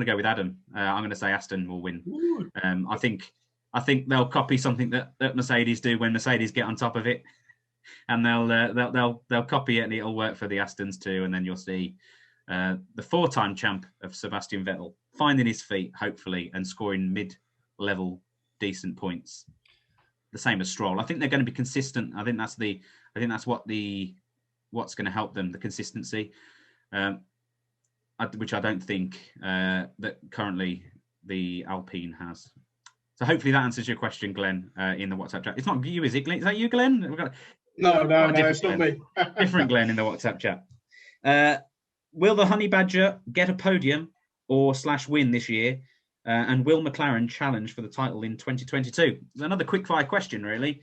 go with Adam. I'm gonna say Aston will win. I think they'll copy something that Mercedes do when Mercedes get on top of it, and they'll copy it, and it'll work for the Astons too. And then you'll see the 4-time champ of Sebastian Vettel finding his feet, hopefully, and scoring mid-level decent points, the same as Stroll. I think they're going to be consistent. I think that's what's going to help them, the consistency, which I don't think that currently the Alpine has. So hopefully that answers your question, Glenn, in the WhatsApp chat. It's not you, is it, Glenn? Is that you, Glenn? No, it's not me. Different Glenn in the WhatsApp chat. Will the Honey Badger get a podium or /win this year? And will McLaren challenge for the title in 2022? It's another quick-fire question, really.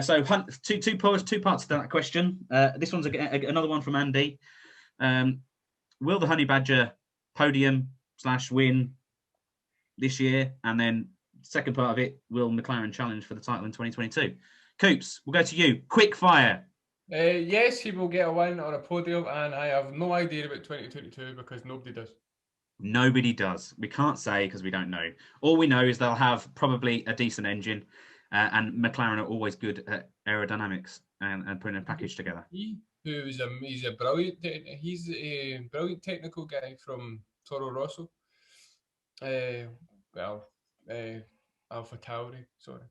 So two parts to that question. This one's another one from Andy. Will the Honey Badger podium /win this year? And then second part of it, will McLaren challenge for the title in 2022? Coops, we'll go to you. Quick fire. Yes, he will get a win or a podium, and I have no idea about 2022 because nobody does. Nobody does. We can't say because we don't know. All we know is they'll have probably a decent engine, and McLaren are always good at aerodynamics and putting a package together. He's a brilliant technical guy from Toro Rosso. Alpha Tauri. Sorry.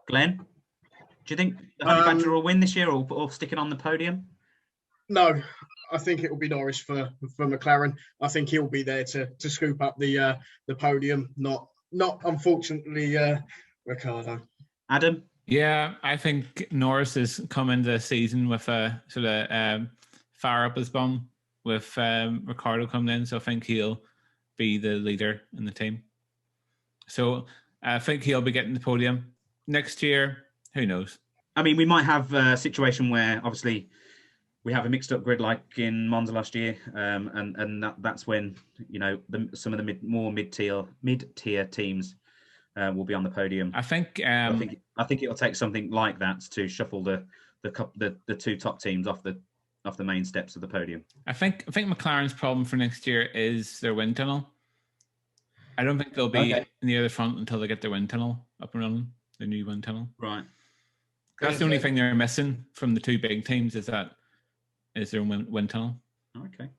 Glenn, do you think the Honey Badger will win this year or stick it on the podium? No, I think it will be Norris for McLaren. I think he'll be there to scoop up the podium. Not unfortunately Ricciardo. Adam? Yeah, I think Norris has come into the season with a sort of fire up his bum with Ricardo coming in, so I think he'll be the leader in the team. So I think he'll be getting the podium next year. Who knows? I mean, we might have a situation where obviously we have a mixed up grid like in Monza last year, and that's when some of the mid-tier teams will be on the podium. I think it'll take something like that to shuffle the two top teams off the main steps of the podium. I think McLaren's problem for next year is their wind tunnel. I don't think they'll be near the front until they get their wind tunnel up and running, the new wind tunnel. Right. That's the only thing they're missing from the two big teams is their wind tunnel. Okay.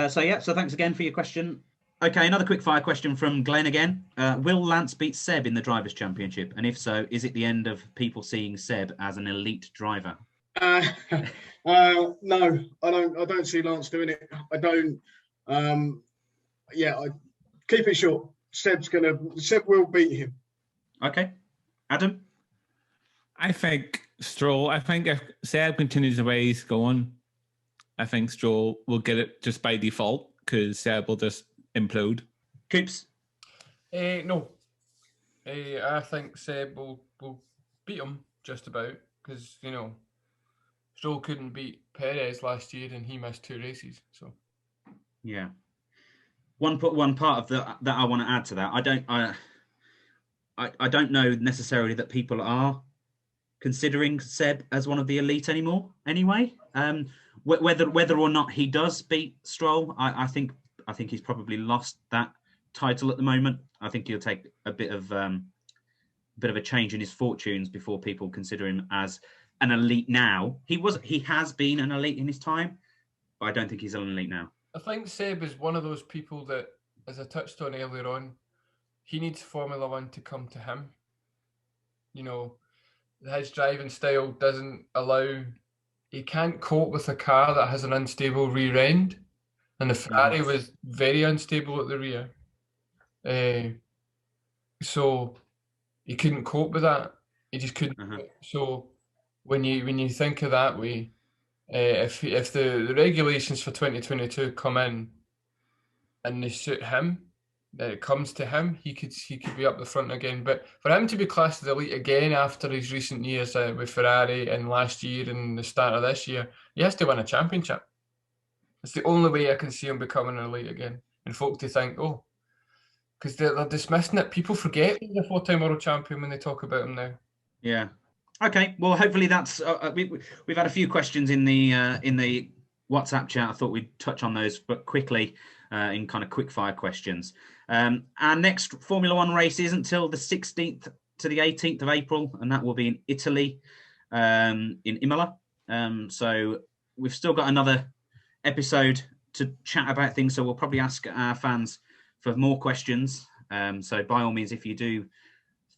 So thanks again for your question. Okay, another quick fire question from Glenn again. Will Lance beat Seb in the Drivers' Championship? And if so, is it the end of people seeing Seb as an elite driver? No, I don't see Lance doing it. I don't. I keep it short. Seb will beat him. Okay. Adam? I think Stroll. I think if Seb continues the way he's going, I think Stroll will get it just by default because Seb will just implode. Coops? No. I think Seb will beat him just about because, Stroll couldn't beat Perez last year and he missed 2 races. So, yeah. One part of that I want to add to that. I don't know necessarily that people are considering Seb as one of the elite anymore. Anyway, whether or not he does beat Stroll, I think he's probably lost that title at the moment. I think he'll take a bit of a change in his fortunes before people consider him as an elite now. He has been an elite in his time, but I don't think he's an elite now. I think Seb is one of those people that, as I touched on earlier on, he needs Formula One to come to him. His driving style doesn't allow. He can't cope with a car that has an unstable rear end, and the Ferrari was very unstable at the rear. So he couldn't cope with that. He just couldn't. So when you think of that way, if the regulations for 2022 come in and they suit him, that it comes to him, he could be up the front again. But for him to be classed as elite again after his recent years with Ferrari and last year and the start of this year, he has to win a championship. It's the only way I can see him becoming an elite again. And folk to think, because they're dismissing it. People forget he's a 4-time world champion when they talk about him now. Yeah. Okay. Well, hopefully that's. We've had a few questions in the WhatsApp chat. I thought we'd touch on those, but quickly in kind of quick fire questions. Our next Formula One race isn't until the 16th to the 18th of April, and that will be in Italy, in Imola. So we've still got another episode to chat about things. So we'll probably ask our fans for more questions. So by all means, if you do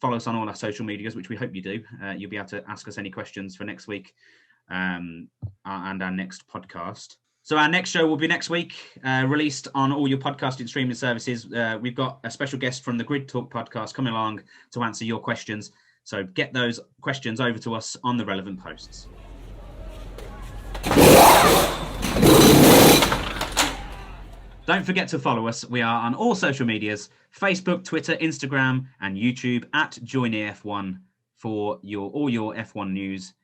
follow us on all our social medias, which we hope you do, you'll be able to ask us any questions for next week and our next podcast. So our next show will be next week, released on all your podcasting streaming services. We've got a special guest from the Grid Talk podcast coming along to answer your questions. So get those questions over to us on the relevant posts. Don't forget to follow us. We are on all social medias, Facebook, Twitter, Instagram, and YouTube at JoinEF1 for all your F1 news,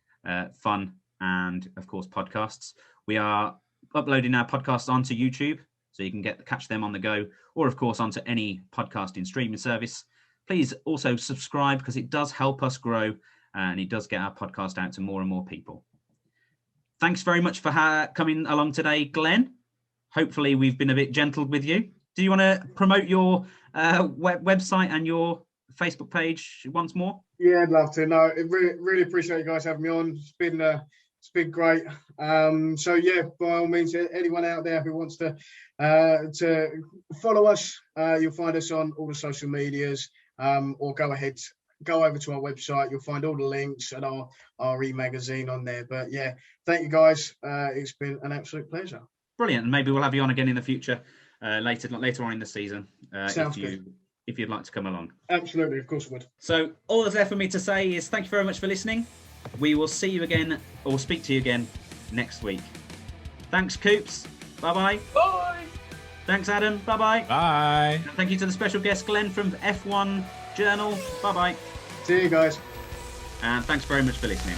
fun, and of course, podcasts. We are uploading our podcasts onto YouTube, so you can catch them on the go, or of course, onto any podcasting streaming service. Please also subscribe because it does help us grow and it does get our podcast out to more and more people. Thanks very much for coming along today, Glenn. Hopefully we've been a bit gentle with you. Do you want to promote your website and your Facebook page once more? Yeah, I'd love to. No, really appreciate you guys having me on. It's been great. So yeah, by all means, anyone out there who wants to follow us, you'll find us on all the social medias, or go over to our website. You'll find all the links and our e-magazine on there. But yeah, thank you guys. It's been an absolute pleasure. Brilliant. And maybe we'll have you on again in the future, later on in the season, if you'd like to come along. Absolutely, of course I would. So all that's left for me to say is thank you very much for listening. We will see you again, or speak to you again next week. Thanks, Coops. Bye-bye. Bye. Thanks, Adam. Bye-bye. Bye. And thank you to the special guest, Glenn from F1 Journal. Bye-bye. See you guys. And thanks very much for listening.